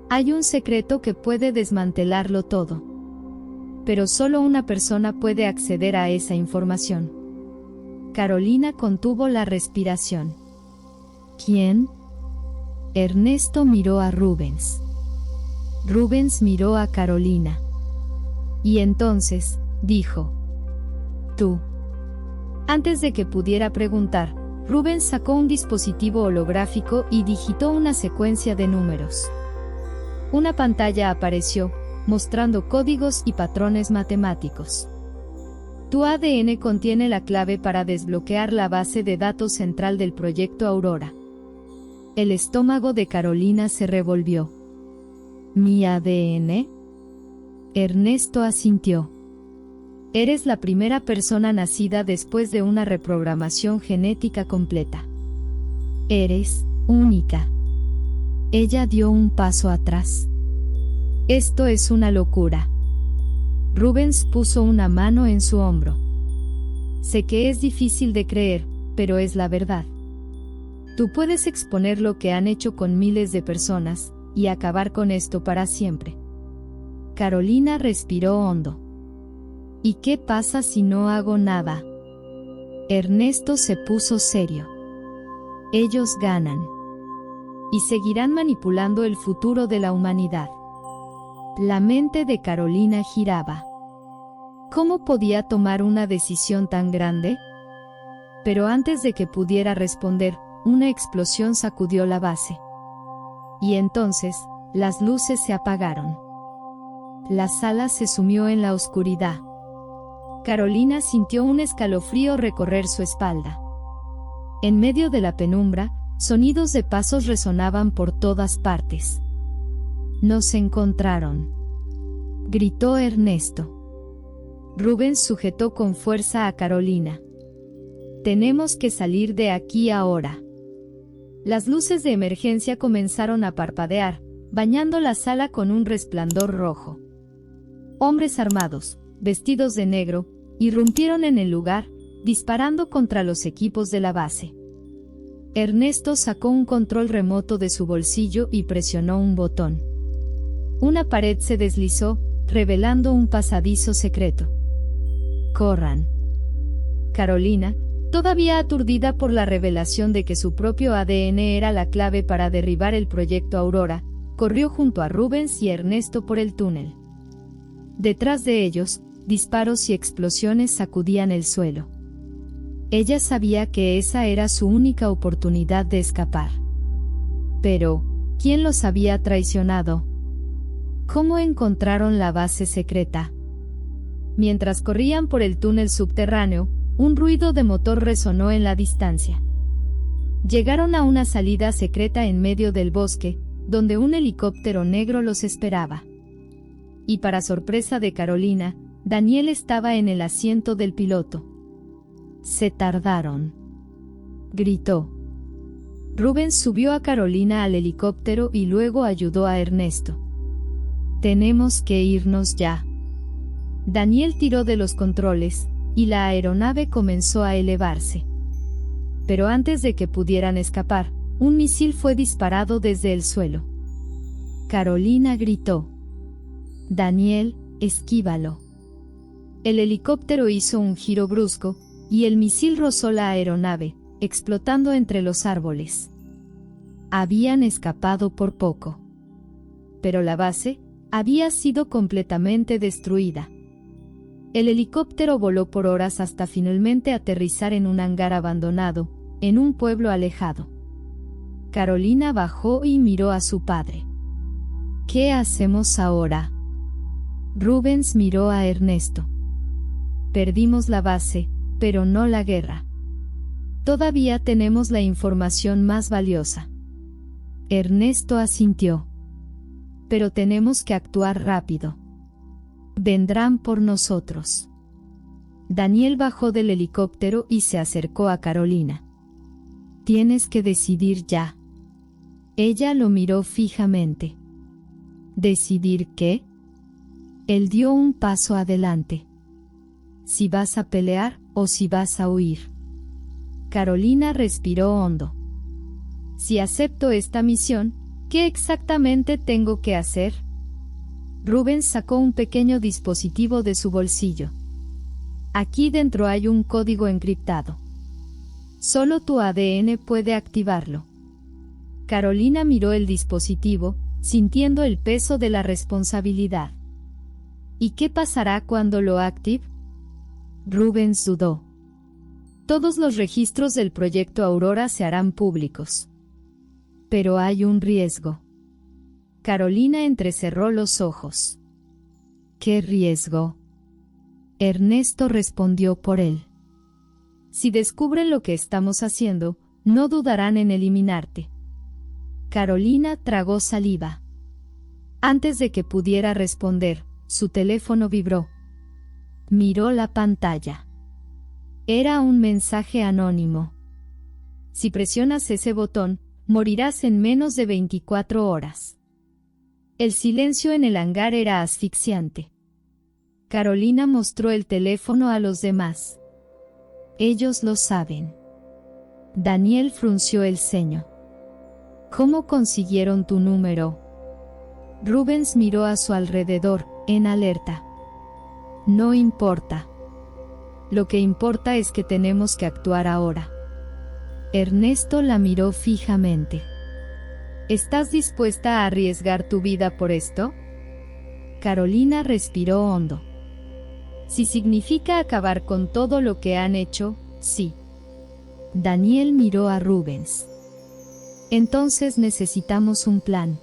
Hay un secreto que puede desmantelarlo todo. Pero solo una persona puede acceder a esa información. Carolina contuvo la respiración. ¿Quién? Ernesto miró a Rubens. Rubens miró a Carolina. Y entonces, dijo: tú. Antes de que pudiera preguntar, Rubens sacó un dispositivo holográfico y digitó una secuencia de números. Una pantalla apareció, mostrando códigos y patrones matemáticos. Tu ADN contiene la clave para desbloquear la base de datos central del proyecto Aurora. El estómago de Carolina se revolvió. ¿Mi ADN? Ernesto asintió. Eres la primera persona nacida después de una reprogramación genética completa. Eres única. Ella dio un paso atrás. Esto es una locura. Rubens puso una mano en su hombro. Sé que es difícil de creer, pero es la verdad. Tú puedes exponer lo que han hecho con miles de personas, y acabar con esto para siempre. Carolina respiró hondo. ¿Y qué pasa si no hago nada? Ernesto se puso serio. Ellos ganan. Y seguirán manipulando el futuro de la humanidad. La mente de Carolina giraba. ¿Cómo podía tomar una decisión tan grande? Pero antes de que pudiera responder, una explosión sacudió la base. Y entonces, las luces se apagaron. La sala se sumió en la oscuridad. Carolina sintió un escalofrío recorrer su espalda. En medio de la penumbra, sonidos de pasos resonaban por todas partes. No se encontraron. gritó Ernesto. Rubens sujetó con fuerza a Carolina. Tenemos que salir de aquí ahora. Las luces de emergencia comenzaron a parpadear, bañando la sala con un resplandor rojo. Hombres armados, vestidos de negro, irrumpieron en el lugar, disparando contra los equipos de la base. Ernesto sacó un control remoto de su bolsillo y presionó un botón. Una pared se deslizó, revelando un pasadizo secreto. ¡Corran! Carolina, todavía aturdida por la revelación de que su propio ADN era la clave para derribar el proyecto Aurora, corrió junto a Rubens y Ernesto por el túnel. Detrás de ellos, disparos y explosiones sacudían el suelo. Ella sabía que esa era su única oportunidad de escapar. Pero, ¿quién los había traicionado? ¿Cómo encontraron la base secreta? Mientras corrían por el túnel subterráneo, un ruido de motor resonó en la distancia. Llegaron a una salida secreta en medio del bosque, donde un helicóptero negro los esperaba. Y para sorpresa de Carolina, Daniel estaba en el asiento del piloto. «Se tardaron», gritó. Rubens subió a Carolina al helicóptero y luego ayudó a Ernesto. «Tenemos que irnos ya». Daniel tiró de los controles, y la aeronave comenzó a elevarse. Pero antes de que pudieran escapar, un misil fue disparado desde el suelo. Carolina gritó. «Daniel, esquívalo». El helicóptero hizo un giro brusco, y el misil rozó la aeronave, explotando entre los árboles. Habían escapado por poco. Pero la base había sido completamente destruida. El helicóptero voló por horas hasta finalmente aterrizar en un hangar abandonado, en un pueblo alejado. Carolina bajó y miró a su padre. «¿Qué hacemos ahora?» Rubens miró a Ernesto. «Perdimos la base, pero no la guerra. Todavía tenemos la información más valiosa». Ernesto asintió. «Pero tenemos que actuar rápido. Vendrán por nosotros». Daniel bajó del helicóptero y se acercó a Carolina. «Tienes que decidir ya». Ella lo miró fijamente. ¿Decidir qué? Él dio un paso adelante. ¿Si vas a pelear o si vas a huir? Carolina respiró hondo. Si acepto esta misión, ¿qué exactamente tengo que hacer? Rubens sacó un pequeño dispositivo de su bolsillo. Aquí dentro hay un código encriptado. Solo tu ADN puede activarlo. Carolina miró el dispositivo, sintiendo el peso de la responsabilidad. ¿Y qué pasará cuando lo active? Rubens dudó. Todos los registros del proyecto Aurora se harán públicos. Pero hay un riesgo. Carolina entrecerró los ojos. ¿Qué riesgo? Ernesto respondió por él. Si descubren lo que estamos haciendo, no dudarán en eliminarte. Carolina tragó saliva. Antes de que pudiera responder, su teléfono vibró. Miró la pantalla. Era un mensaje anónimo. Si presionas ese botón, morirás en menos de 24 horas. El silencio en el hangar era asfixiante. Carolina mostró el teléfono a los demás. Ellos lo saben. Daniel frunció el ceño. ¿Cómo consiguieron tu número? Rubens miró a su alrededor, en alerta. No importa. Lo que importa es que tenemos que actuar ahora. Ernesto la miró fijamente. ¿Estás dispuesta a arriesgar tu vida por esto? Carolina respiró hondo. Si significa acabar con todo lo que han hecho, sí. Daniel miró a Rubens. Entonces necesitamos un plan.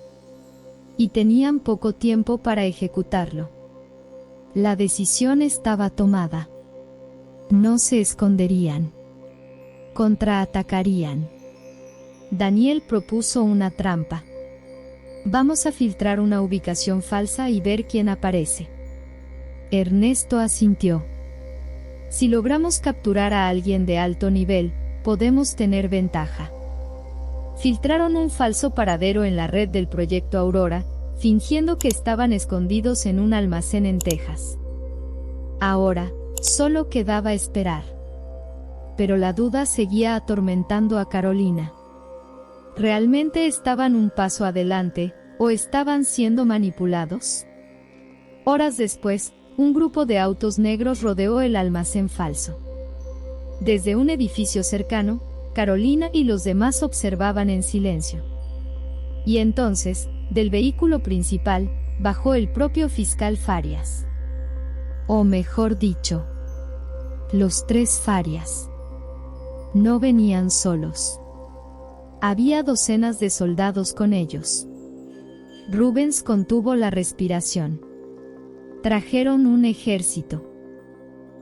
Y tenían poco tiempo para ejecutarlo. La decisión estaba tomada. No se esconderían. Contraatacarían. Daniel propuso una trampa. Vamos a filtrar una ubicación falsa y ver quién aparece. Ernesto asintió. Si logramos capturar a alguien de alto nivel, podemos tener ventaja. Filtraron un falso paradero en la red del Proyecto Aurora, fingiendo que estaban escondidos en un almacén en Texas. Ahora, solo quedaba esperar. Pero la duda seguía atormentando a Carolina. ¿Realmente estaban un paso adelante, o estaban siendo manipulados? Horas después, un grupo de autos negros rodeó el almacén falso. Desde un edificio cercano, Carolina y los demás observaban en silencio. Y entonces, del vehículo principal, bajó el propio fiscal Farias. O mejor dicho, los 3 Farias. No venían solos. Había docenas de soldados con ellos. Rubens contuvo la respiración. Trajeron un ejército.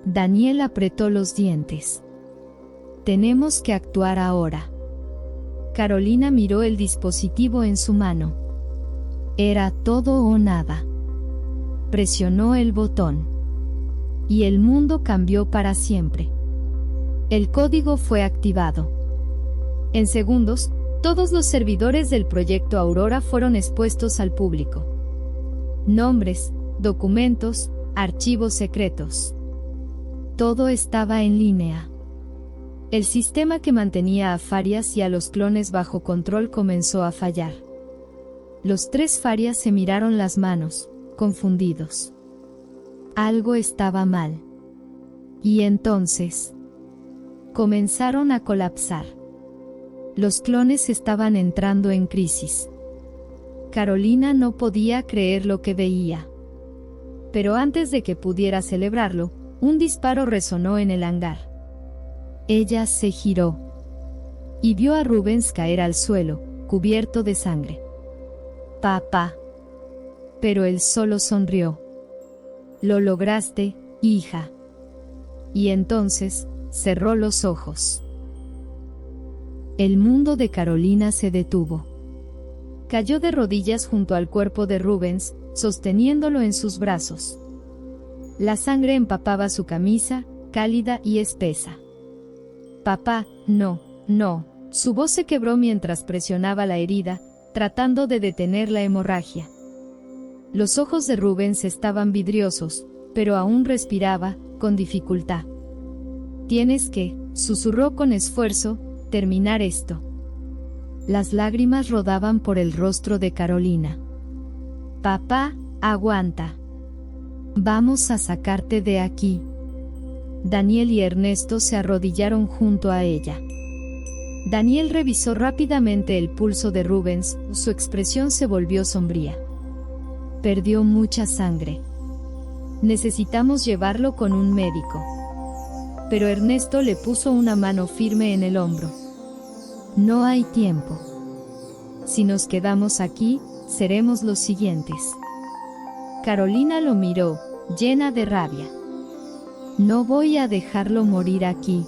Daniel apretó los dientes. Tenemos que actuar ahora. Carolina miró el dispositivo en su mano. Era todo o nada. Presionó el botón. Y el mundo cambió para siempre. El código fue activado. En segundos, todos los servidores del Proyecto Aurora fueron expuestos al público. Nombres, documentos, archivos secretos. Todo estaba en línea. El sistema que mantenía a Farias y a los clones bajo control comenzó a fallar. Los 3 Farias se miraron las manos, confundidos. Algo estaba mal. Y entonces, comenzaron a colapsar. Los clones estaban entrando en crisis. Carolina no podía creer lo que veía. Pero antes de que pudiera celebrarlo, un disparo resonó en el hangar. Ella se giró y vio a Rubens caer al suelo, cubierto de sangre. «Papá». Pero él solo sonrió. «Lo lograste, hija». Y entonces, cerró los ojos. El mundo de Carolina se detuvo. Cayó de rodillas junto al cuerpo de Rubens, sosteniéndolo en sus brazos. La sangre empapaba su camisa, cálida y espesa. «Papá, no, no». Su voz se quebró mientras presionaba la herida, tratando de detener la hemorragia. Los ojos de Rubens estaban vidriosos, pero aún respiraba, con dificultad. «Tienes que», susurró con esfuerzo, «terminar esto». Las lágrimas rodaban por el rostro de Carolina. «Papá, aguanta. Vamos a sacarte de aquí». Daniel y Ernesto se arrodillaron junto a ella. Daniel revisó rápidamente el pulso de Rubens, su expresión se volvió sombría. «Perdió mucha sangre. Necesitamos llevarlo con un médico». Pero Ernesto le puso una mano firme en el hombro. «No hay tiempo. Si nos quedamos aquí, seremos los siguientes». Carolina lo miró, llena de rabia. «No voy a dejarlo morir aquí».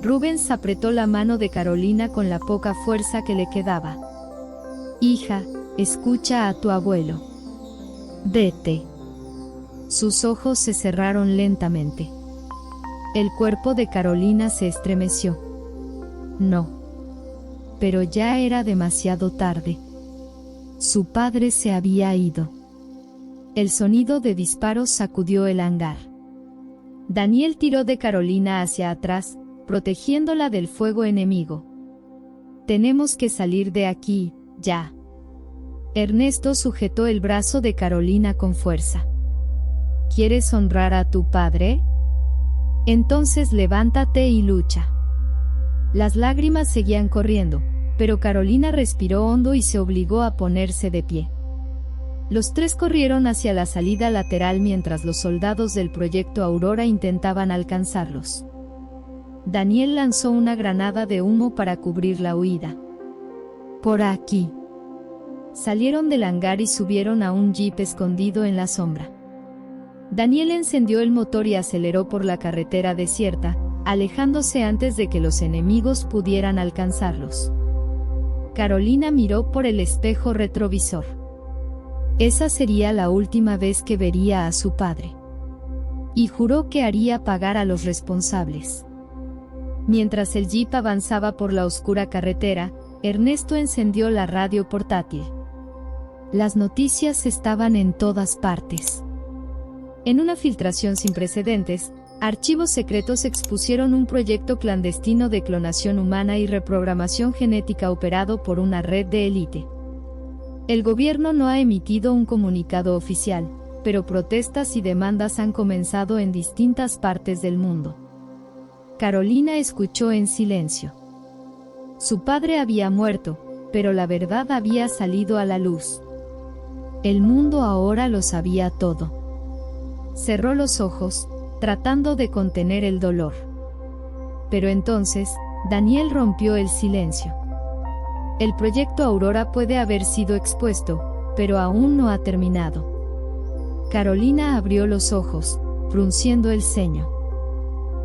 Rubens apretó la mano de Carolina con la poca fuerza que le quedaba. «Hija, escucha a tu abuelo. Vete». Sus ojos se cerraron lentamente. El cuerpo de Carolina se estremeció. No. Pero ya era demasiado tarde. Su padre se había ido. El sonido de disparos sacudió el hangar. Daniel tiró de Carolina hacia atrás, protegiéndola del fuego enemigo. «Tenemos que salir de aquí, ya». Ernesto sujetó el brazo de Carolina con fuerza. «¿Quieres honrar a tu padre? Entonces levántate y lucha». Las lágrimas seguían corriendo, pero Carolina respiró hondo y se obligó a ponerse de pie. Los 3 corrieron hacia la salida lateral mientras los soldados del Proyecto Aurora intentaban alcanzarlos. Daniel lanzó una granada de humo para cubrir la huida. «Por aquí». Salieron del hangar y subieron a un jeep escondido en la sombra. Daniel encendió el motor y aceleró por la carretera desierta, alejándose antes de que los enemigos pudieran alcanzarlos. Carolina miró por el espejo retrovisor. Esa sería la última vez que vería a su padre. y juró que haría pagar a los responsables. Mientras el jeep avanzaba por la oscura carretera, Ernesto encendió la radio portátil. Las noticias estaban en todas partes. En una filtración sin precedentes, archivos secretos expusieron un proyecto clandestino de clonación humana y reprogramación genética operado por una red de élite. El gobierno no ha emitido un comunicado oficial, pero protestas y demandas han comenzado en distintas partes del mundo. Carolina escuchó en silencio. Su padre había muerto, pero la verdad había salido a la luz. El mundo ahora lo sabía todo. Cerró los ojos, tratando de contener el dolor. Pero entonces, Daniel rompió el silencio. El proyecto Aurora puede haber sido expuesto, pero aún no ha terminado. Carolina abrió los ojos, frunciendo el ceño.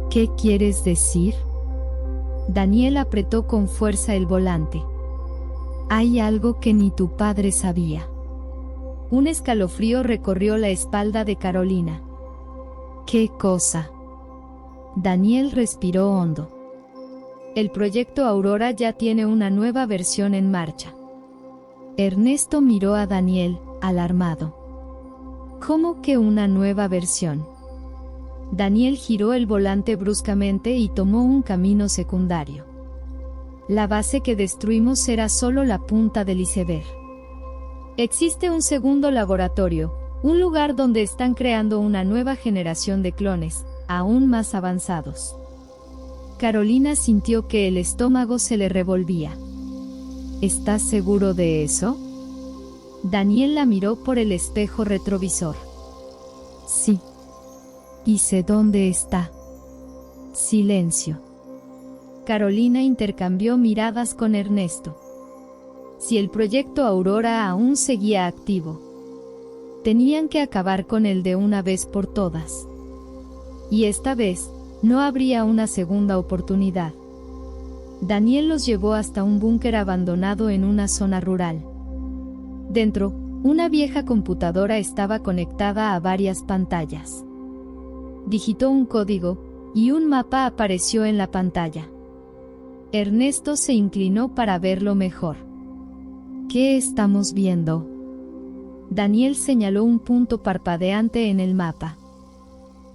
¿Qué quieres decir? Daniel apretó con fuerza el volante. Hay algo que ni tu padre sabía. Un escalofrío recorrió la espalda de Carolina. ¿Qué cosa? Daniel respiró hondo. El proyecto Aurora ya tiene una nueva versión en marcha. Ernesto miró a Daniel, alarmado. ¿Cómo que una nueva versión? Daniel giró el volante bruscamente y tomó un camino secundario. La base que destruimos era solo la punta del iceberg. Existe un segundo laboratorio, un lugar donde están creando una nueva generación de clones, aún más avanzados. Carolina sintió que el estómago se le revolvía. ¿Estás seguro de eso? Daniel la miró por el espejo retrovisor. Sí. ¿Y sé dónde está? Silencio. Carolina intercambió miradas con Ernesto. Si el proyecto Aurora aún seguía activo, tenían que acabar con él de una vez por todas. Y esta vez, no habría una segunda oportunidad. Daniel los llevó hasta un búnker abandonado en una zona rural. Dentro, una vieja computadora estaba conectada a varias pantallas. Digitó un código, y un mapa apareció en la pantalla. Ernesto se inclinó para verlo mejor. ¿Qué estamos viendo? Daniel señaló un punto parpadeante en el mapa.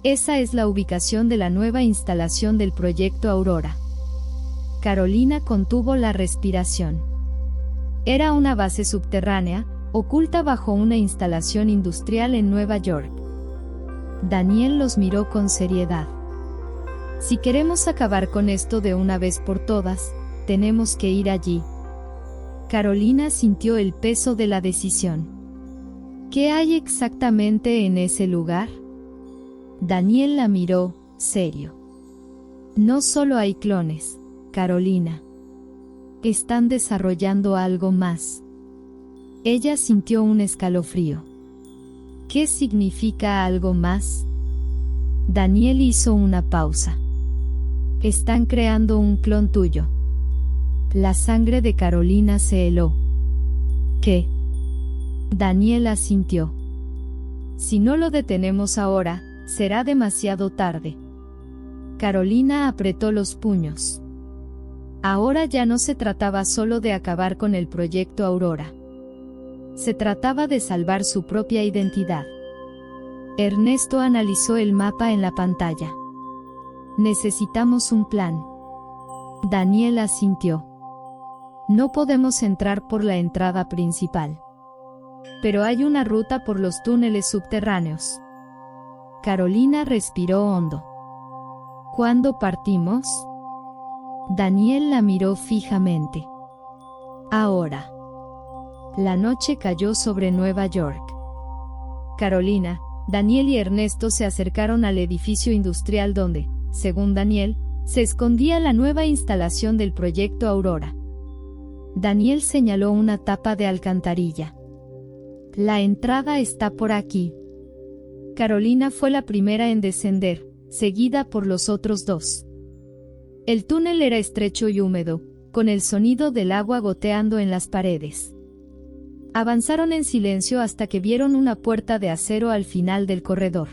Esa es la ubicación de la nueva instalación del proyecto Aurora. Carolina contuvo la respiración. Era una base subterránea, oculta bajo una instalación industrial en Nueva York. Daniel los miró con seriedad. Si queremos acabar con esto de una vez por todas, tenemos que ir allí. Carolina sintió el peso de la decisión. ¿Qué hay exactamente en ese lugar? Daniel la miró, serio. No solo hay clones, Carolina. Están desarrollando algo más. Ella sintió un escalofrío. ¿Qué significa algo más? Daniel hizo una pausa. Están creando un clon tuyo. La sangre de Carolina se heló. ¿Qué? Daniel asintió. Si no lo detenemos ahora, será demasiado tarde. Carolina apretó los puños. Ahora ya no se trataba solo de acabar con el proyecto Aurora. Se trataba de salvar su propia identidad. Ernesto analizó el mapa en la pantalla. Necesitamos un plan. Daniel asintió. No podemos entrar por la entrada principal. Pero hay una ruta por los túneles subterráneos. Carolina respiró hondo. ¿Cuándo partimos? Daniel la miró fijamente. Ahora. La noche cayó sobre Nueva York. Carolina, Daniel y Ernesto se acercaron al edificio industrial donde, según Daniel, se escondía la nueva instalación del proyecto Aurora. Daniel señaló una tapa de alcantarilla. La entrada está por aquí. Carolina fue la primera en descender, seguida por los otros dos. El túnel era estrecho y húmedo, con el sonido del agua goteando en las paredes. Avanzaron en silencio hasta que vieron una puerta de acero al final del corredor.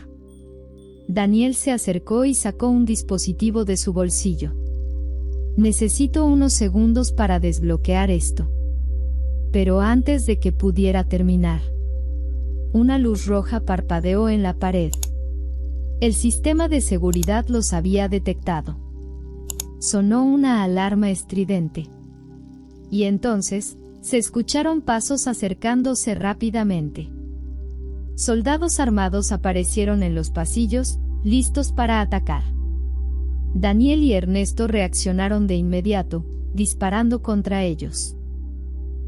Daniel se acercó y sacó un dispositivo de su bolsillo. Necesito unos segundos para desbloquear esto. Pero antes de que pudiera terminar, una luz roja parpadeó en la pared. El sistema de seguridad los había detectado. Sonó una alarma estridente. Y entonces, se escucharon pasos acercándose rápidamente. Soldados armados aparecieron en los pasillos, listos para atacar. Daniel y Ernesto reaccionaron de inmediato, disparando contra ellos.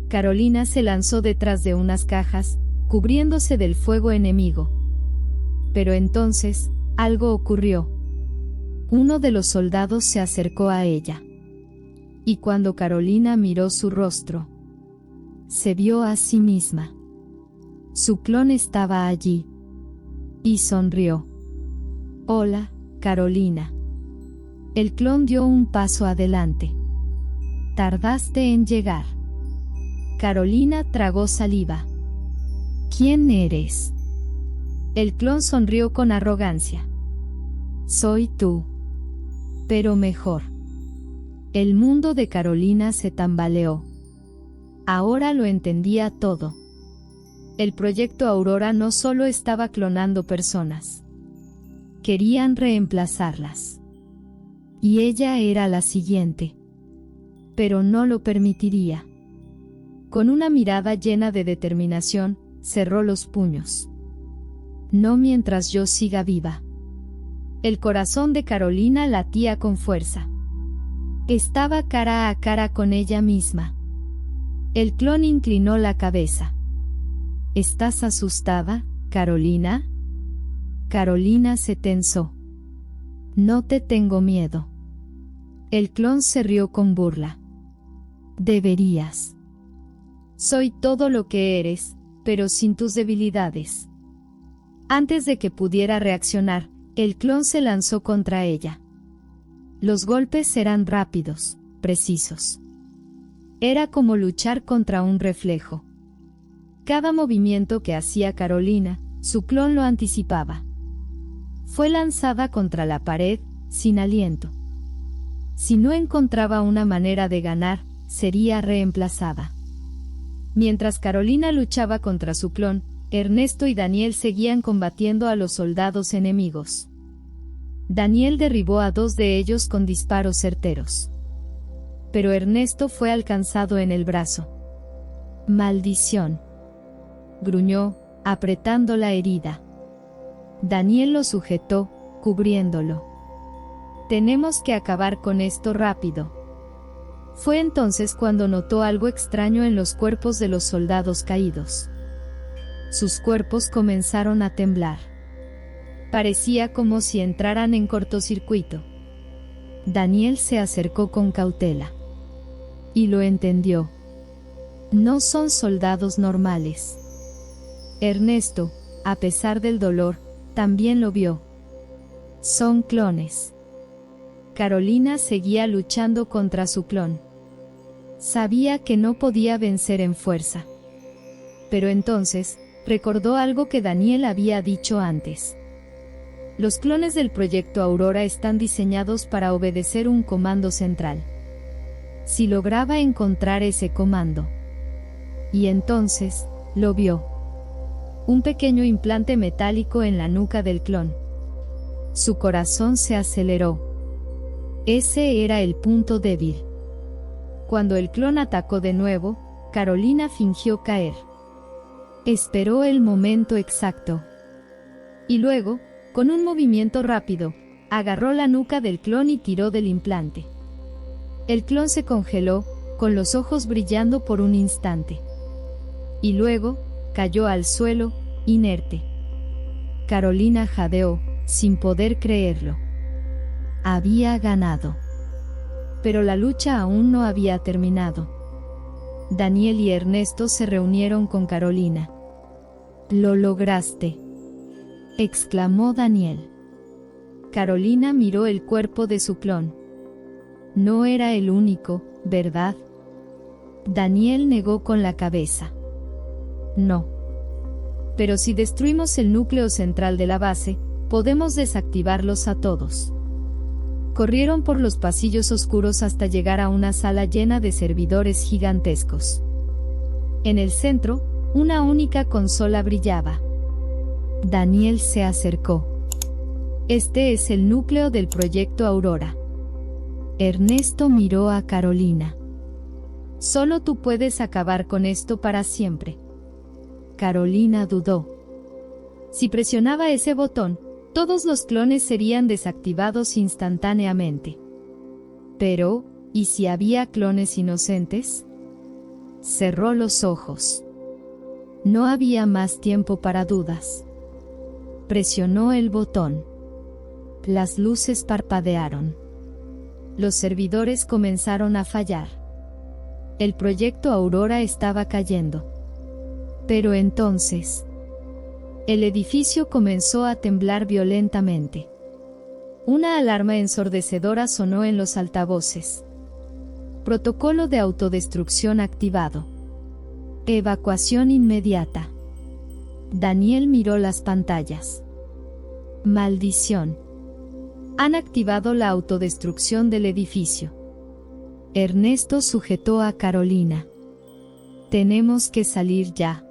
Carolina se lanzó detrás de unas cajas, cubriéndose del fuego enemigo. Pero entonces, algo ocurrió. Uno de los soldados se acercó a ella. Y cuando Carolina miró su rostro, se vio a sí misma. Su clon estaba allí. Y sonrió. Hola, Carolina. El clon dio un paso adelante. Tardaste en llegar. Carolina tragó saliva. ¿Quién eres? El clon sonrió con arrogancia. Soy tú. Pero mejor. El mundo de Carolina se tambaleó. Ahora lo entendía todo. El proyecto Aurora no solo estaba clonando personas. Querían reemplazarlas. Y ella era la siguiente. Pero no lo permitiría. Con una mirada llena de determinación, cerró los puños. No mientras yo siga viva. El corazón de Carolina latía con fuerza. Estaba cara a cara con ella misma. El clon inclinó la cabeza. ¿Estás asustada, Carolina? Carolina se tensó. No te tengo miedo. El clon se rió con burla. Deberías. Soy todo lo que eres, pero sin tus debilidades. Antes de que pudiera reaccionar, el clon se lanzó contra ella. Los golpes eran rápidos, precisos. Era como luchar contra un reflejo. Cada movimiento que hacía Carolina, su clon lo anticipaba. Fue lanzada contra la pared, sin aliento. Si no encontraba una manera de ganar, sería reemplazada. Mientras Carolina luchaba contra su clon, Ernesto y Daniel seguían combatiendo a los soldados enemigos. Daniel derribó a 2 de ellos con disparos certeros. Pero Ernesto fue alcanzado en el brazo. ¡Maldición!, gruñó, apretando la herida. Daniel lo sujetó, cubriéndolo. Tenemos que acabar con esto rápido. Fue entonces cuando notó algo extraño en los cuerpos de los soldados caídos. Sus cuerpos comenzaron a temblar. Parecía como si entraran en cortocircuito. Daniel se acercó con cautela. Y lo entendió. No son soldados normales. Ernesto, a pesar del dolor, también lo vio. Son clones. Carolina seguía luchando contra su clon. Sabía que no podía vencer en fuerza. Pero entonces, recordó algo que Daniel había dicho antes. Los clones del proyecto Aurora están diseñados para obedecer un comando central. Si lograba encontrar ese comando. Y entonces, lo vio. Un pequeño implante metálico en la nuca del clon. Su corazón se aceleró. Ese era el punto débil. Cuando el clon atacó de nuevo, Carolina fingió caer. Esperó el momento exacto. Y luego, con un movimiento rápido, agarró la nuca del clon y tiró del implante. El clon se congeló, con los ojos brillando por un instante. Y luego, cayó al suelo, inerte. Carolina jadeó, sin poder creerlo. Había ganado. Pero la lucha aún no había terminado. Daniel y Ernesto se reunieron con Carolina. «Lo lograste», exclamó Daniel. Carolina miró el cuerpo de su clon. No era el único, ¿verdad? Daniel negó con la cabeza. No. Pero si destruimos el núcleo central de la base, Podemos desactivarlos a todos. Corrieron por los pasillos oscuros hasta llegar a una sala llena de servidores gigantescos. En el centro, una única consola brillaba. Daniel se acercó. Este es el núcleo del proyecto Aurora. Ernesto miró a Carolina. Solo tú puedes acabar con esto para siempre. Carolina dudó. Si presionaba ese botón, todos los clones serían desactivados instantáneamente. Pero, ¿y si había clones inocentes? Cerró los ojos. No había más tiempo para dudas. Presionó el botón. Las luces parpadearon. Los servidores comenzaron a fallar. El proyecto Aurora estaba cayendo. Pero entonces, el edificio comenzó a temblar violentamente. Una alarma ensordecedora sonó en los altavoces. Protocolo de autodestrucción activado. Evacuación inmediata. Daniel miró las pantallas. Maldición. Han activado la autodestrucción del edificio. Ernesto sujetó a Carolina. Tenemos que salir ya.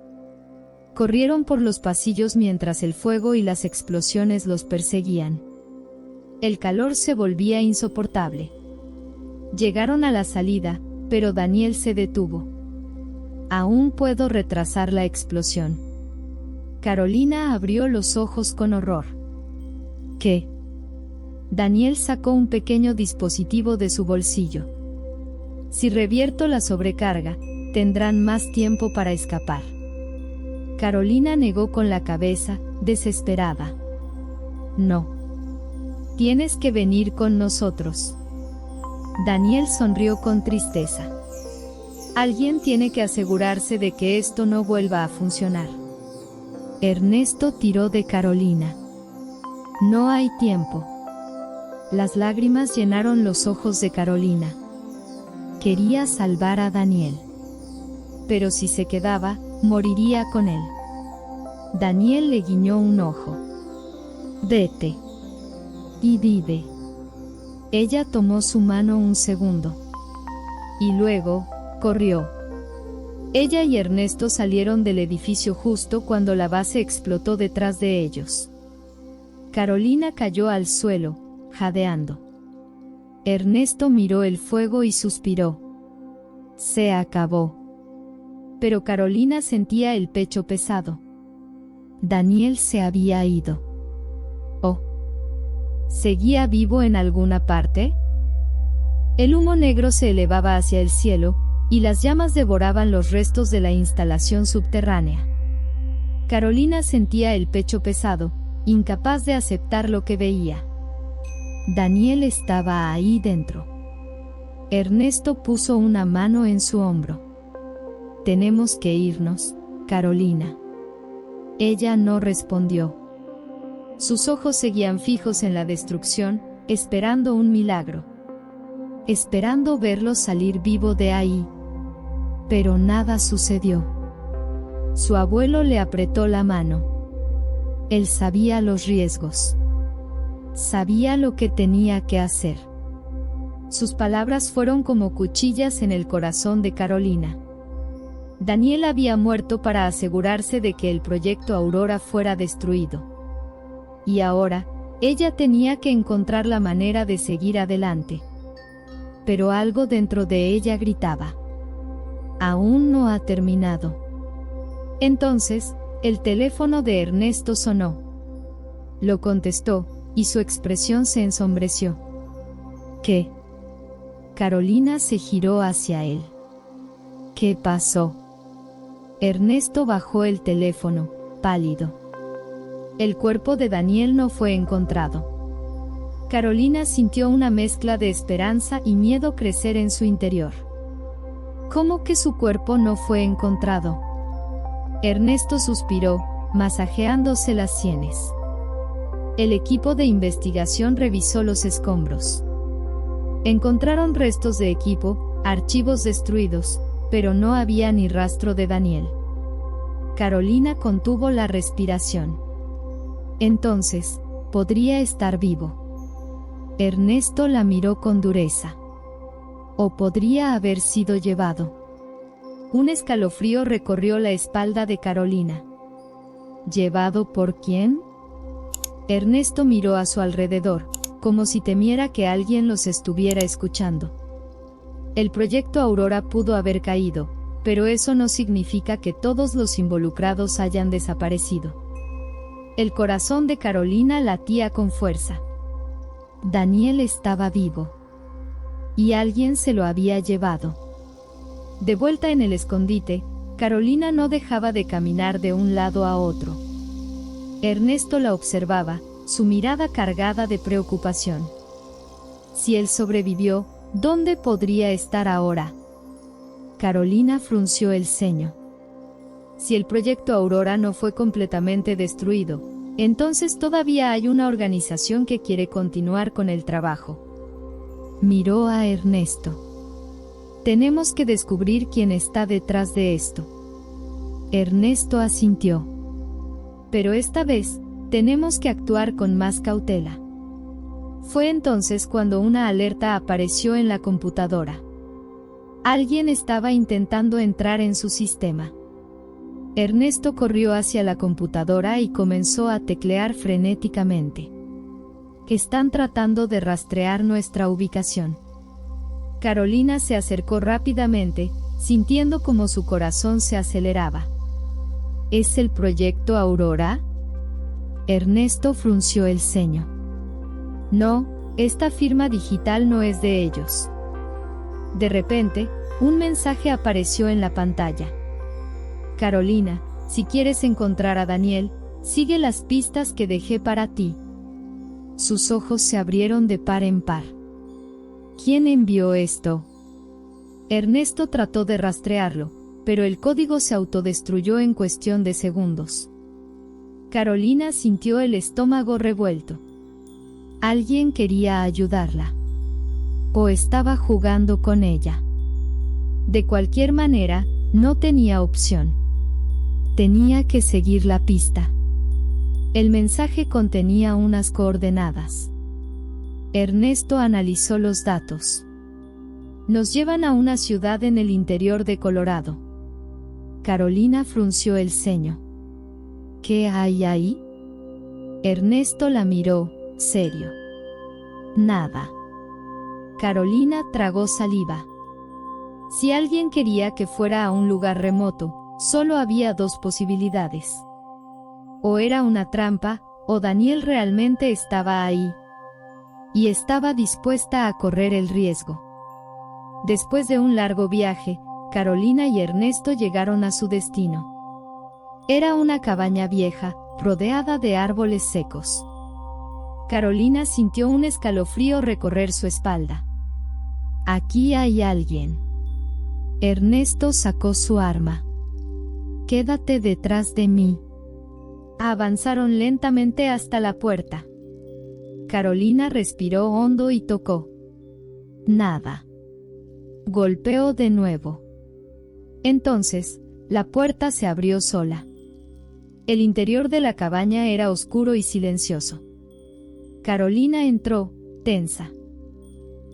Corrieron por los pasillos mientras el fuego y las explosiones los perseguían. El calor se volvía insoportable. Llegaron a la salida, pero Daniel se detuvo. Aún puedo retrasar la explosión. Carolina abrió los ojos con horror. ¿Qué? Daniel sacó un pequeño dispositivo de su bolsillo. Si revierto la sobrecarga, tendrán más tiempo para escapar. Carolina negó con la cabeza, desesperada. No. Tienes que venir con nosotros. Daniel sonrió con tristeza. Alguien tiene que asegurarse de que esto no vuelva a funcionar. Ernesto tiró de Carolina. No hay tiempo. Las lágrimas llenaron los ojos de Carolina. Quería salvar a Daniel. Pero si se quedaba, moriría con él. Daniel le guiñó un ojo. Vete. Y vive. Ella tomó su mano un segundo. Y luego, corrió. Ella y Ernesto salieron del edificio justo cuando la base explotó detrás de ellos. Carolina cayó al suelo, jadeando. Ernesto miró el fuego y suspiró. Se acabó. Pero Carolina sentía el pecho pesado. Daniel se había ido. Oh. ¿Seguía vivo en alguna parte? El humo negro se elevaba hacia el cielo, y las llamas devoraban los restos de la instalación subterránea. Carolina sentía el pecho pesado, incapaz de aceptar lo que veía. Daniel estaba ahí dentro. Ernesto puso una mano en su hombro. Tenemos que irnos, Carolina. Ella no respondió. Sus ojos seguían fijos en la destrucción, esperando un milagro. Esperando verlo salir vivo de ahí. Pero nada sucedió. Su abuelo le apretó la mano. Él sabía los riesgos. Sabía lo que tenía que hacer. Sus palabras fueron como cuchillas en el corazón de Carolina. Daniel había muerto para asegurarse de que el proyecto Aurora fuera destruido. Y ahora, ella tenía que encontrar la manera de seguir adelante. Pero algo dentro de ella gritaba. Aún no ha terminado. Entonces, el teléfono de Ernesto sonó. Lo contestó, y su expresión se ensombreció. ¿Qué? Carolina se giró hacia él. ¿Qué pasó? Ernesto bajó el teléfono, pálido. El cuerpo de Daniel no fue encontrado. Carolina sintió una mezcla de esperanza y miedo crecer en su interior. ¿Cómo que su cuerpo no fue encontrado? Ernesto suspiró, masajeándose las sienes. El equipo de investigación revisó los escombros. Encontraron restos de equipo, archivos destruidos, pero no había ni rastro de Daniel. Carolina contuvo la respiración. Entonces, podría estar vivo. Ernesto la miró con dureza. O podría haber sido llevado. Un escalofrío recorrió la espalda de Carolina. ¿Llevado por quién? Ernesto miró a su alrededor, como si temiera que alguien los estuviera escuchando. El proyecto Aurora pudo haber caído, pero eso no significa que todos los involucrados hayan desaparecido. El corazón de Carolina latía con fuerza. Daniel estaba vivo. Y alguien se lo había llevado. De vuelta en el escondite, Carolina no dejaba de caminar de un lado a otro. Ernesto la observaba, su mirada cargada de preocupación. Si él sobrevivió, ¿dónde podría estar ahora? Carolina frunció el ceño. Si el proyecto Aurora no fue completamente destruido, entonces todavía hay una organización que quiere continuar con el trabajo. Miró a Ernesto. Tenemos que descubrir quién está detrás de esto. Ernesto asintió. Pero esta vez, tenemos que actuar con más cautela. Fue entonces cuando una alerta apareció en la computadora. Alguien estaba intentando entrar en su sistema. Ernesto corrió hacia la computadora y comenzó a teclear frenéticamente. Están tratando de rastrear nuestra ubicación. Carolina se acercó rápidamente, sintiendo como su corazón se aceleraba. ¿Es el proyecto Aurora? Ernesto frunció el ceño. No, esta firma digital no es de ellos. De repente, un mensaje apareció en la pantalla. Carolina, si quieres encontrar a Daniel, sigue las pistas que dejé para ti. Sus ojos se abrieron de par en par. ¿Quién envió esto? Ernesto trató de rastrearlo, pero el código se autodestruyó en cuestión de segundos. Carolina sintió el estómago revuelto. Alguien quería ayudarla. O estaba jugando con ella. De cualquier manera, no tenía opción. Tenía que seguir la pista. El mensaje contenía unas coordenadas. Ernesto analizó los datos. Nos llevan a una ciudad en el interior de Colorado. Carolina frunció el ceño. ¿Qué hay ahí? Ernesto la miró, serio. Nada. Carolina tragó saliva. Si alguien quería que fuera a un lugar remoto, solo había dos posibilidades. O era una trampa, o Daniel realmente estaba ahí. Y estaba dispuesta a correr el riesgo. Después de un largo viaje, Carolina y Ernesto llegaron a su destino. Era una cabaña vieja, rodeada de árboles secos. Carolina sintió un escalofrío recorrer su espalda. Aquí hay alguien. Ernesto sacó su arma. Quédate detrás de mí. Avanzaron lentamente hasta la puerta. Carolina respiró hondo y tocó. Nada. Golpeó de nuevo. Entonces, la puerta se abrió sola. El interior de la cabaña era oscuro y silencioso. Carolina entró, tensa.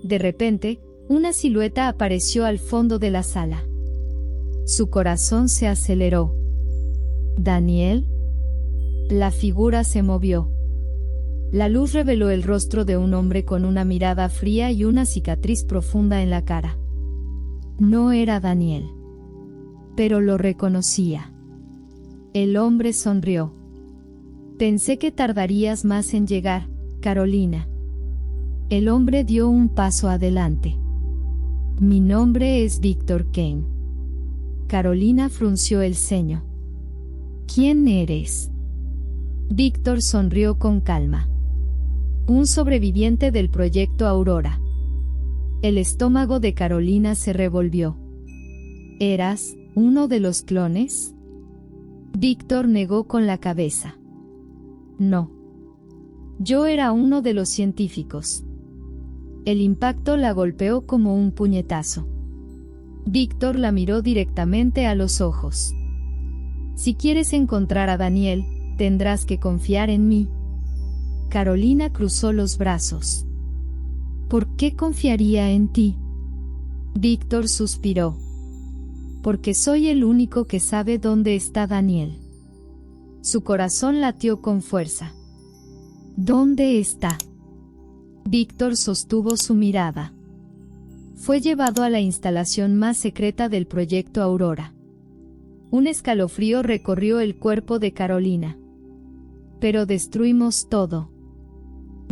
De repente, una silueta apareció al fondo de la sala. Su corazón se aceleró. ¿Daniel? La figura se movió. La luz reveló el rostro de un hombre con una mirada fría y una cicatriz profunda en la cara. No era Daniel. Pero lo reconocía. El hombre sonrió. Pensé que tardarías más en llegar, Carolina. El hombre dio un paso adelante. Mi nombre es Víctor Kane. Carolina frunció el ceño. ¿Quién eres? Víctor sonrió con calma. Un sobreviviente del proyecto Aurora. El estómago de Carolina se revolvió. ¿Eras uno de los clones? Víctor negó con la cabeza. No. Yo era uno de los científicos. El impacto la golpeó como un puñetazo. Víctor la miró directamente a los ojos. Si quieres encontrar a Daniel, tendrás que confiar en mí. Carolina cruzó los brazos. ¿Por qué confiaría en ti? Víctor suspiró. Porque soy el único que sabe dónde está Daniel. Su corazón latió con fuerza. ¿Dónde está? Víctor sostuvo su mirada. Fue llevado a la instalación más secreta del proyecto Aurora. Un escalofrío recorrió el cuerpo de Carolina. Pero destruimos todo.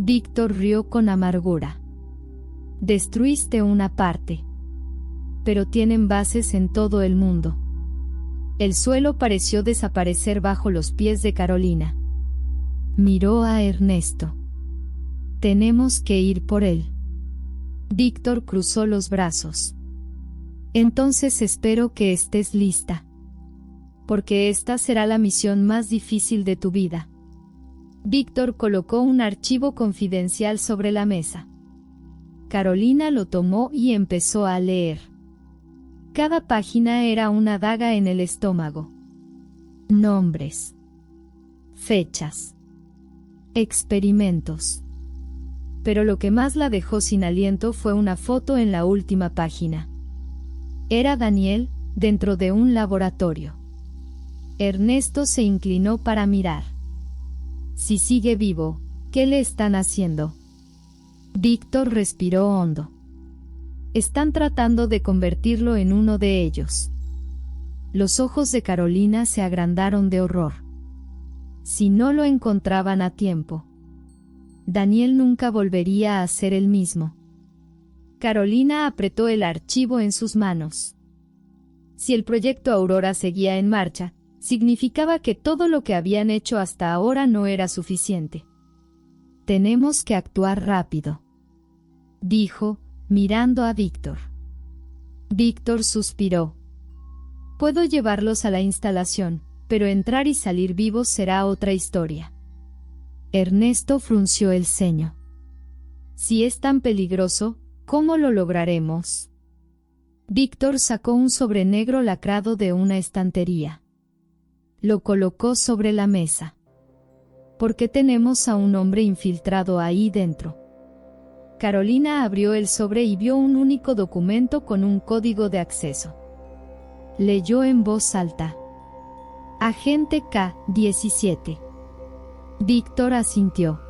Víctor rió con amargura. Destruiste una parte. Pero tienen bases en todo el mundo. El suelo pareció desaparecer bajo los pies de Carolina. Miró a Ernesto. Tenemos que ir por él. Víctor cruzó los brazos. Entonces espero que estés lista. Porque esta será la misión más difícil de tu vida. Víctor colocó un archivo confidencial sobre la mesa. Carolina lo tomó y empezó a leer. Cada página era una daga en el estómago. Nombres. Fechas. Experimentos. Pero lo que más la dejó sin aliento fue una foto en la última página. Era Daniel, dentro de un laboratorio. Ernesto se inclinó para mirar. Si sigue vivo, ¿qué le están haciendo? Víctor respiró hondo. Están tratando de convertirlo en uno de ellos. Los ojos de Carolina se agrandaron de horror. Si no lo encontraban a tiempo, Daniel nunca volvería a ser el mismo. Carolina apretó el archivo en sus manos. Si el proyecto Aurora seguía en marcha, significaba que todo lo que habían hecho hasta ahora no era suficiente. Tenemos que actuar rápido, dijo, mirando a Víctor. Víctor suspiró. Puedo llevarlos a la instalación, pero entrar y salir vivos será otra historia. Ernesto frunció el ceño. Si es tan peligroso, ¿cómo lo lograremos? Víctor sacó un sobre negro lacrado de una estantería. Lo colocó sobre la mesa. ¿Por qué tenemos a un hombre infiltrado ahí dentro? Carolina abrió el sobre y vio un único documento con un código de acceso. Leyó en voz alta. Agente K-17. Víctor asintió.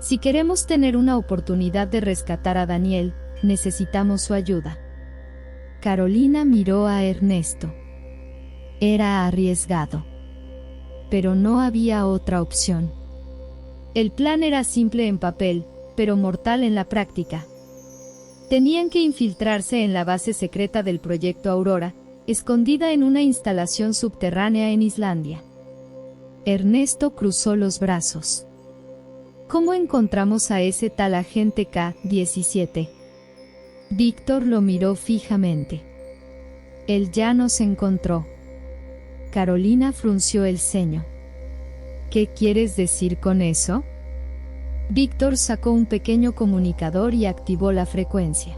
Si queremos tener una oportunidad de rescatar a Daniel, necesitamos su ayuda. Carolina miró a Ernesto. Era arriesgado. Pero no había otra opción. El plan era simple en papel, pero mortal en la práctica. Tenían que infiltrarse en la base secreta del proyecto Aurora, escondida en una instalación subterránea en Islandia. Ernesto cruzó los brazos. ¿Cómo encontramos a ese tal agente K-17? Víctor lo miró fijamente. Él ya nos encontró. Carolina frunció el ceño. ¿Qué quieres decir con eso? Víctor sacó un pequeño comunicador y activó la frecuencia.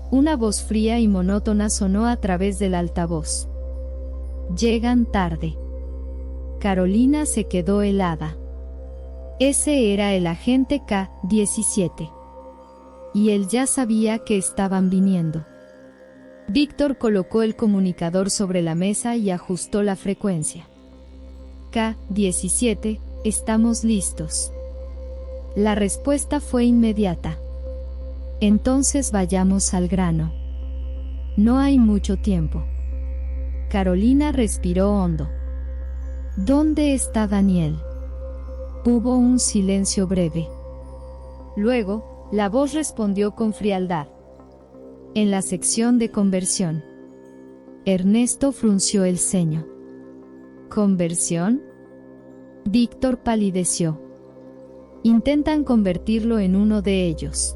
Una voz fría y monótona sonó a través del altavoz. Llegan tarde. Carolina se quedó helada. Ese era el agente K-17. Y él ya sabía que estaban viniendo. Víctor colocó el comunicador sobre la mesa y ajustó la frecuencia. K-17, estamos listos. La respuesta fue inmediata. Entonces vayamos al grano. No hay mucho tiempo. Carolina respiró hondo. ¿Dónde está Daniel? Hubo un silencio breve. Luego, la voz respondió con frialdad. En la sección de conversión. Ernesto frunció el ceño. ¿Conversión? Víctor palideció. Intentan convertirlo en uno de ellos.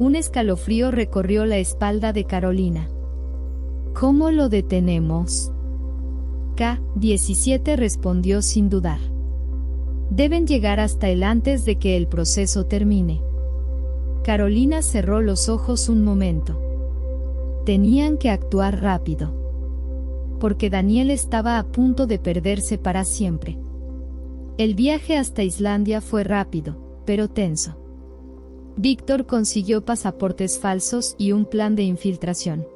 Un escalofrío recorrió la espalda de Carolina. ¿Cómo lo detenemos? K-17 respondió sin dudar. Deben llegar hasta él antes de que el proceso termine. Carolina cerró los ojos un momento. Tenían que actuar rápido. Porque Daniel estaba a punto de perderse para siempre. El viaje hasta Islandia fue rápido, pero tenso. Víctor consiguió pasaportes falsos y un plan de infiltración.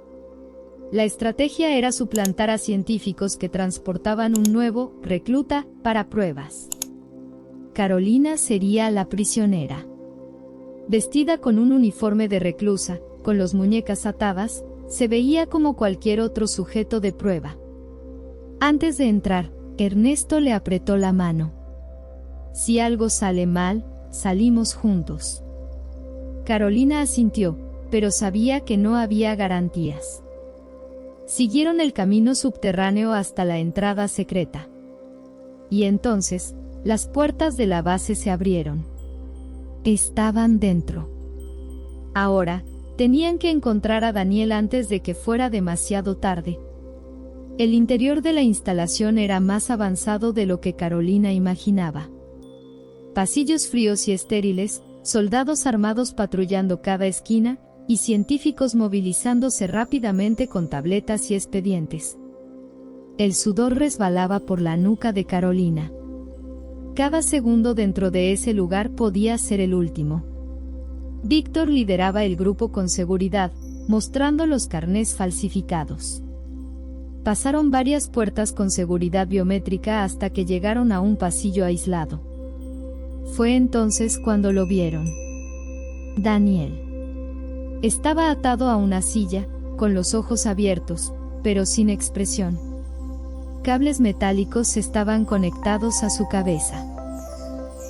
La estrategia era suplantar a científicos que transportaban un nuevo recluta para pruebas. Carolina sería la prisionera. Vestida con un uniforme de reclusa, con las muñecas atadas, se veía como cualquier otro sujeto de prueba. Antes de entrar, Ernesto le apretó la mano. Si algo sale mal, salimos juntos. Carolina asintió, pero sabía que no había garantías. Siguieron el camino subterráneo hasta la entrada secreta. Y entonces, las puertas de la base se abrieron. Estaban dentro. Ahora, tenían que encontrar a Daniel antes de que fuera demasiado tarde. El interior de la instalación era más avanzado de lo que Carolina imaginaba. Pasillos fríos y estériles, soldados armados patrullando cada esquina, y científicos movilizándose rápidamente con tabletas y expedientes. El sudor resbalaba por la nuca de Carolina. Cada segundo dentro de ese lugar podía ser el último. Víctor lideraba el grupo con seguridad, mostrando los carnés falsificados. Pasaron varias puertas con seguridad biométrica hasta que llegaron a un pasillo aislado. Fue entonces cuando lo vieron. Daniel. Estaba atado a una silla, con los ojos abiertos, pero sin expresión. Cables metálicos estaban conectados a su cabeza.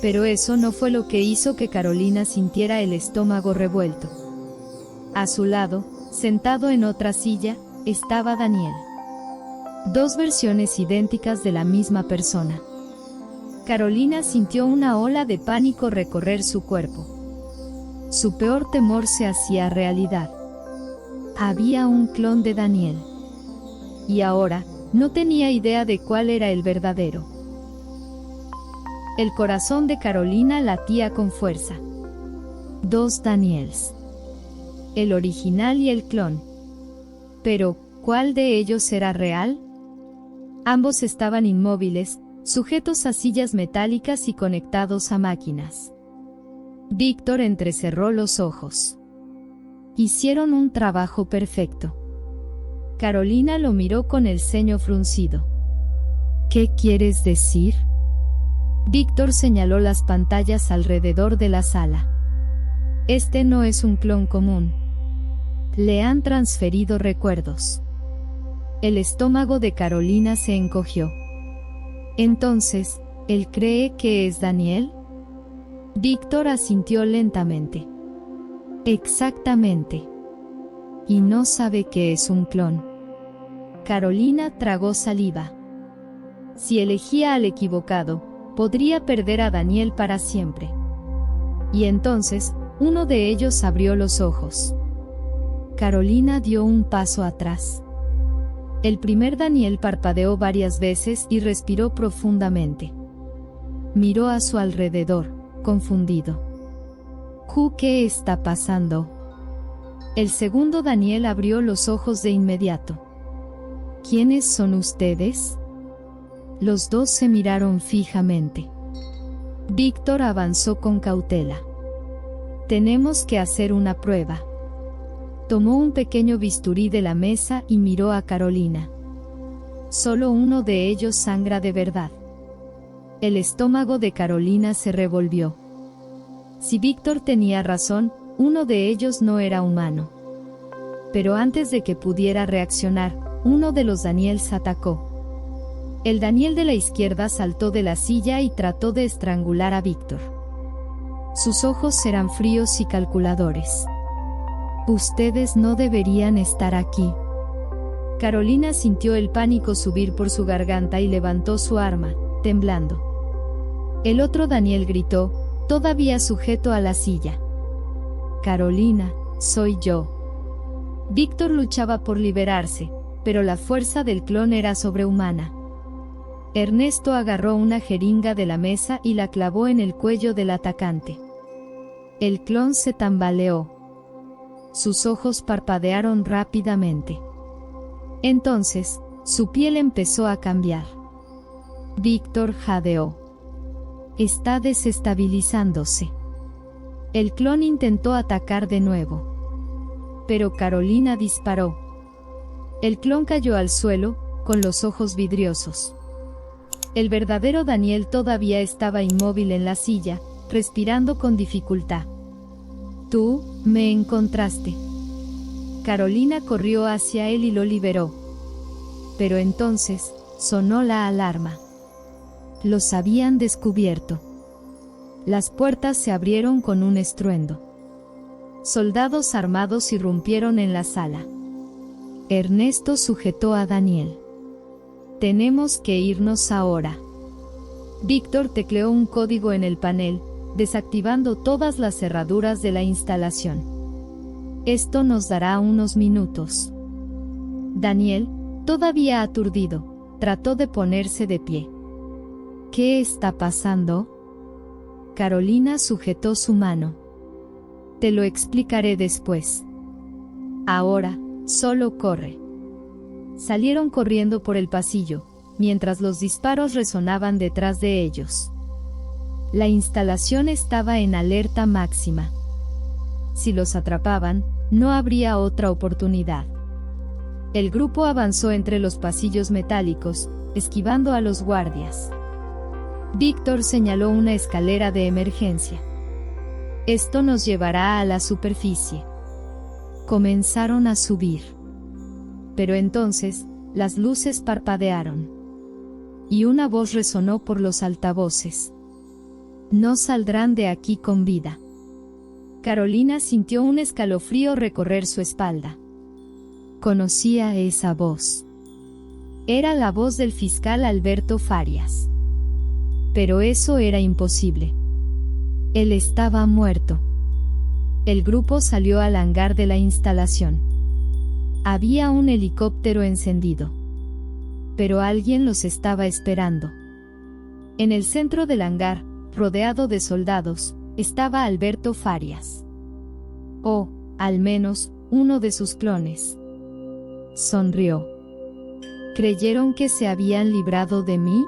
Pero eso no fue lo que hizo que Carolina sintiera el estómago revuelto. A su lado, sentado en otra silla, estaba Daniel. Dos versiones idénticas de la misma persona. Carolina sintió una ola de pánico recorrer su cuerpo. Su peor temor se hacía realidad. Había un clon de Daniel. Y ahora, no tenía idea de cuál era el verdadero. El corazón de Carolina latía con fuerza. Dos Daniels. El original y el clon. Pero, ¿cuál de ellos era real? Ambos estaban inmóviles, sujetos a sillas metálicas y conectados a máquinas. Víctor entrecerró los ojos. Hicieron un trabajo perfecto. Carolina lo miró con el ceño fruncido. ¿Qué quieres decir? Víctor señaló las pantallas alrededor de la sala. Este no es un clon común. Le han transferido recuerdos. El estómago de Carolina se encogió. Entonces, ¿él cree que es Daniel? Víctor asintió lentamente. Exactamente. Y no sabe que es un clon. Carolina tragó saliva. Si elegía al equivocado, podría perder a Daniel para siempre. Y entonces, uno de ellos abrió los ojos. Carolina dio un paso atrás. El primer Daniel parpadeó varias veces y respiró profundamente. Miró a su alrededor, confundido. ¿Qué está pasando? El segundo Daniel abrió los ojos de inmediato. ¿Quiénes son ustedes? Los dos se miraron fijamente. Víctor avanzó con cautela. Tenemos que hacer una prueba. Tomó un pequeño bisturí de la mesa y miró a Carolina. Solo uno de ellos sangra de verdad. El estómago de Carolina se revolvió. Si Víctor tenía razón, uno de ellos no era humano. Pero antes de que pudiera reaccionar, uno de los Daniels atacó. El Daniel de la izquierda saltó de la silla y trató de estrangular a Víctor. Sus ojos eran fríos y calculadores. Ustedes no deberían estar aquí. Carolina sintió el pánico subir por su garganta y levantó su arma, temblando. El otro Daniel gritó, todavía sujeto a la silla. Carolina, soy yo. Víctor luchaba por liberarse, pero la fuerza del clon era sobrehumana. Ernesto agarró una jeringa de la mesa y la clavó en el cuello del atacante. El clon se tambaleó. Sus ojos parpadearon rápidamente. Entonces, su piel empezó a cambiar. Víctor jadeó. Está desestabilizándose. El clon intentó atacar de nuevo. Pero Carolina disparó. El clon cayó al suelo, con los ojos vidriosos. El verdadero Daniel todavía estaba inmóvil en la silla, respirando con dificultad. Tú, me encontraste. Carolina corrió hacia él y lo liberó. Pero entonces, sonó la alarma. Los habían descubierto. Las puertas se abrieron con un estruendo. Soldados armados irrumpieron en la sala. Ernesto sujetó a Daniel. Tenemos que irnos ahora. Víctor tecleó un código en el panel, desactivando todas las cerraduras de la instalación. Esto nos dará unos minutos. Daniel, todavía aturdido, trató de ponerse de pie. ¿Qué está pasando? Carolina sujetó su mano. Te lo explicaré después. Ahora, solo corre. Salieron corriendo por el pasillo, mientras los disparos resonaban detrás de ellos. La instalación estaba en alerta máxima. Si los atrapaban, no habría otra oportunidad. El grupo avanzó entre los pasillos metálicos, esquivando a los guardias. Víctor señaló una escalera de emergencia. Esto nos llevará a la superficie. Comenzaron a subir. Pero entonces, las luces parpadearon. Y una voz resonó por los altavoces. No saldrán de aquí con vida. Carolina sintió un escalofrío recorrer su espalda. Conocía esa voz. Era la voz del fiscal Alberto Farias. Pero eso era imposible. Él estaba muerto. El grupo salió al hangar de la instalación. Había un helicóptero encendido. Pero alguien los estaba esperando. En el centro del hangar, rodeado de soldados, estaba Alberto Farias. O, al menos, uno de sus clones. Sonrió. ¿Creyeron que se habían librado de mí?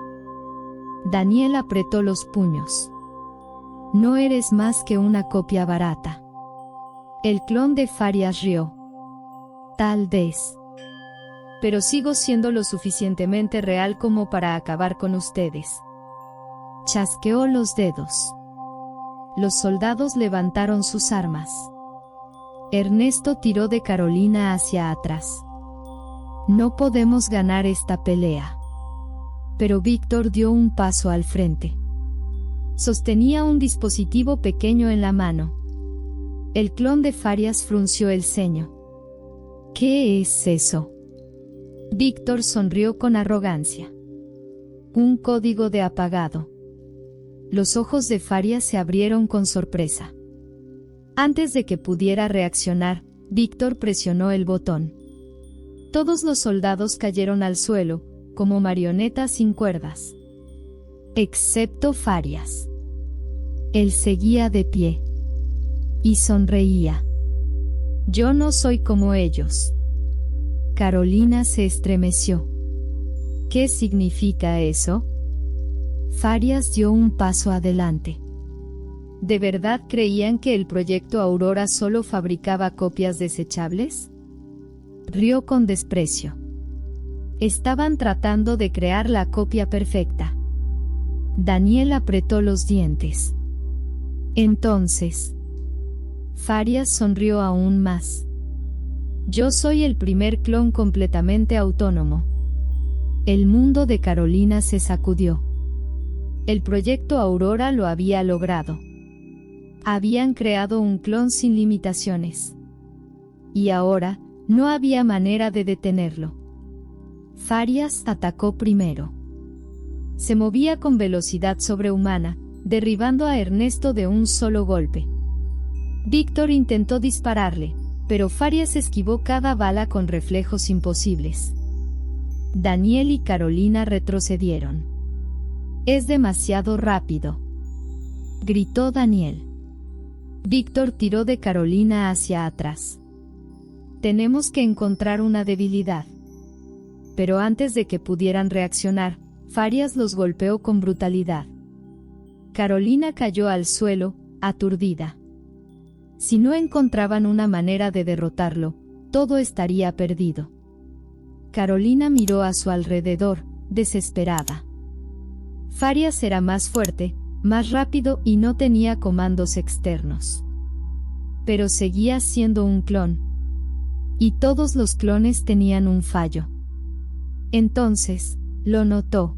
Daniel apretó los puños. No eres más que una copia barata. El clon de Farias rió. Tal vez. Pero sigo siendo lo suficientemente real como para acabar con ustedes. Chasqueó los dedos. Los soldados levantaron sus armas. Ernesto tiró de Carolina hacia atrás. No podemos ganar esta pelea. Pero Víctor dio un paso al frente. Sostenía un dispositivo pequeño en la mano. El clon de Farias frunció el ceño. ¿Qué es eso? Víctor sonrió con arrogancia. Un código de apagado. Los ojos de Farias se abrieron con sorpresa. Antes de que pudiera reaccionar, Víctor presionó el botón. Todos los soldados cayeron al suelo, como marionetas sin cuerdas. Excepto Farias. Él seguía de pie. Y sonreía. Yo no soy como ellos. Carolina se estremeció. ¿Qué significa eso? Farias dio un paso adelante. ¿De verdad creían que el proyecto Aurora solo fabricaba copias desechables? Rió con desprecio. Estaban tratando de crear la copia perfecta. Daniel apretó los dientes. Entonces, Farias sonrió aún más. Yo soy el primer clon completamente autónomo. El mundo de Carolina se sacudió. El proyecto Aurora lo había logrado. Habían creado un clon sin limitaciones. Y ahora, no había manera de detenerlo. Farias atacó primero. Se movía con velocidad sobrehumana, derribando a Ernesto de un solo golpe. Víctor intentó dispararle, pero Farias esquivó cada bala con reflejos imposibles. Daniel y Carolina retrocedieron. Es demasiado rápido, gritó Daniel. Víctor tiró de Carolina hacia atrás. Tenemos que encontrar una debilidad. Pero antes de que pudieran reaccionar, Farias los golpeó con brutalidad. Carolina cayó al suelo, aturdida. Si no encontraban una manera de derrotarlo, todo estaría perdido. Carolina miró a su alrededor, desesperada. Farias era más fuerte, más rápido y no tenía comandos externos. Pero seguía siendo un clon. Y todos los clones tenían un fallo. Entonces, lo notó.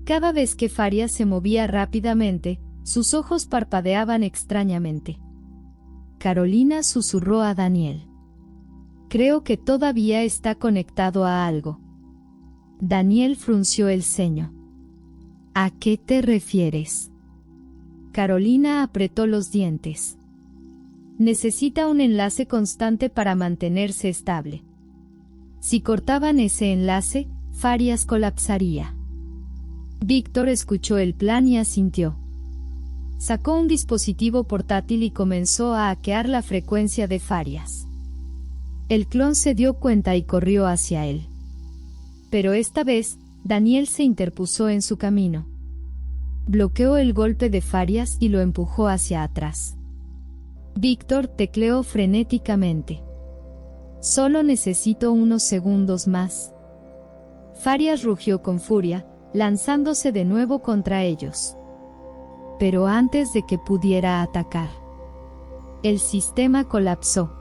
Cada vez que Farias se movía rápidamente, sus ojos parpadeaban extrañamente. Carolina susurró a Daniel. Creo que todavía está conectado a algo. Daniel frunció el ceño. ¿A qué te refieres? Carolina apretó los dientes. Necesita un enlace constante para mantenerse estable. Si cortaban ese enlace, Farias colapsaría. Víctor escuchó el plan y asintió. Sacó un dispositivo portátil y comenzó a hackear la frecuencia de Farias. El clon se dio cuenta y corrió hacia él. Pero esta vez, Daniel se interpuso en su camino. Bloqueó el golpe de Farias y lo empujó hacia atrás. Víctor tecleó frenéticamente. Solo necesito unos segundos más. Farias rugió con furia, lanzándose de nuevo contra ellos. Pero antes de que pudiera atacar, el sistema colapsó.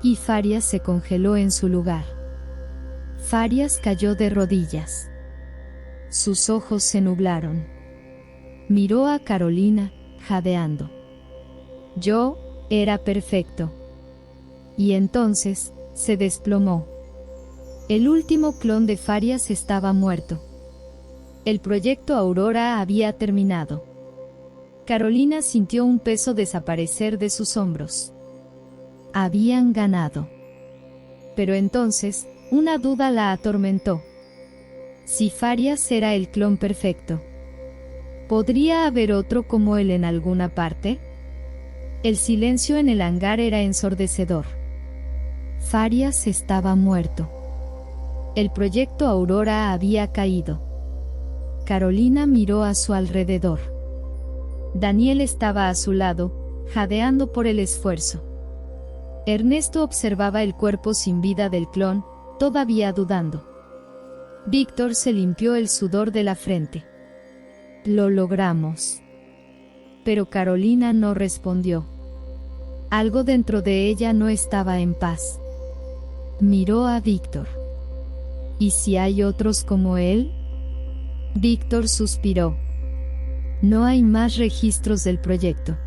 Y Farias se congeló en su lugar. Farias cayó de rodillas. Sus ojos se nublaron. Miró a Carolina, jadeando. Yo era perfecto. Y entonces, se desplomó. El último clon de Farias estaba muerto. El proyecto Aurora había terminado. Carolina sintió un peso desaparecer de sus hombros. Habían ganado. Pero entonces, una duda la atormentó. Si Farias era el clon perfecto, ¿podría haber otro como él en alguna parte? El silencio en el hangar era ensordecedor. Farias estaba muerto. El proyecto Aurora había caído. Carolina miró a su alrededor. Daniel estaba a su lado, jadeando por el esfuerzo. Ernesto observaba el cuerpo sin vida del clon, todavía dudando. Víctor se limpió el sudor de la frente. Lo logramos. Pero Carolina no respondió. Algo dentro de ella no estaba en paz. Miró a Víctor. ¿Y si hay otros como él? Víctor suspiró. No hay más registros del proyecto.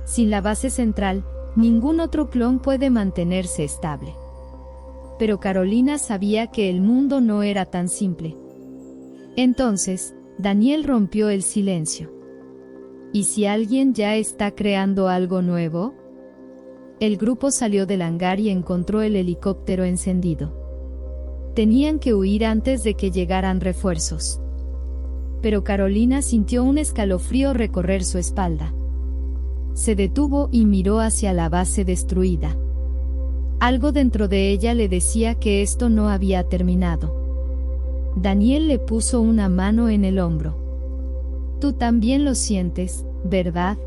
Sin la base central, ningún otro clon puede mantenerse estable. Pero Carolina sabía que el mundo no era tan simple. Entonces, Daniel rompió el silencio. ¿Y si alguien ya está creando algo nuevo? El grupo salió del hangar y encontró el helicóptero encendido. Tenían que huir antes de que llegaran refuerzos. Pero Carolina sintió un escalofrío recorrer su espalda. Se detuvo y miró hacia la base destruida. Algo dentro de ella le decía que esto no había terminado. Daniel le puso una mano en el hombro. Tú también lo sientes, ¿verdad?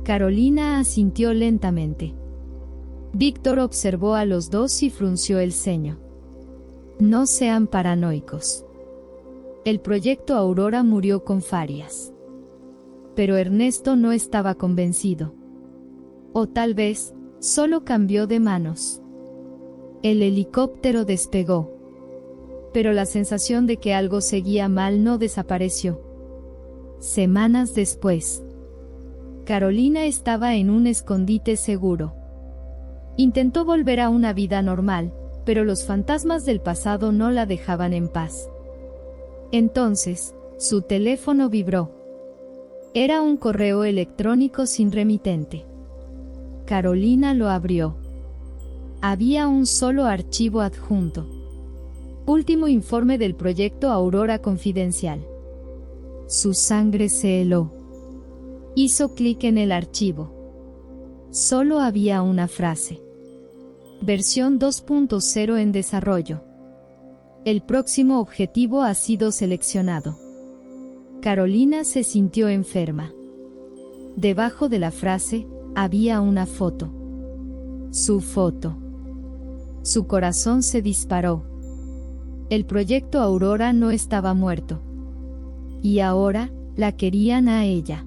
Carolina asintió lentamente. Víctor observó a los dos y frunció el ceño. No sean paranoicos. El proyecto Aurora murió con Farias. Pero Ernesto no estaba convencido. O tal vez, solo cambió de manos. El helicóptero despegó. Pero la sensación de que algo seguía mal no desapareció. Semanas después, Carolina estaba en un escondite seguro. Intentó volver a una vida normal, pero los fantasmas del pasado no la dejaban en paz. Entonces, su teléfono vibró. Era un correo electrónico sin remitente. Carolina lo abrió. Había un solo archivo adjunto. Último informe del proyecto Aurora Confidencial. Su sangre se heló. Hizo clic en el archivo. Solo había una frase. Versión 2.0 en desarrollo. El próximo objetivo ha sido seleccionado. Carolina se sintió enferma. Debajo de la frase, había una foto. Su foto. Su corazón se disparó. El proyecto Aurora no estaba muerto. Y ahora, la querían a ella.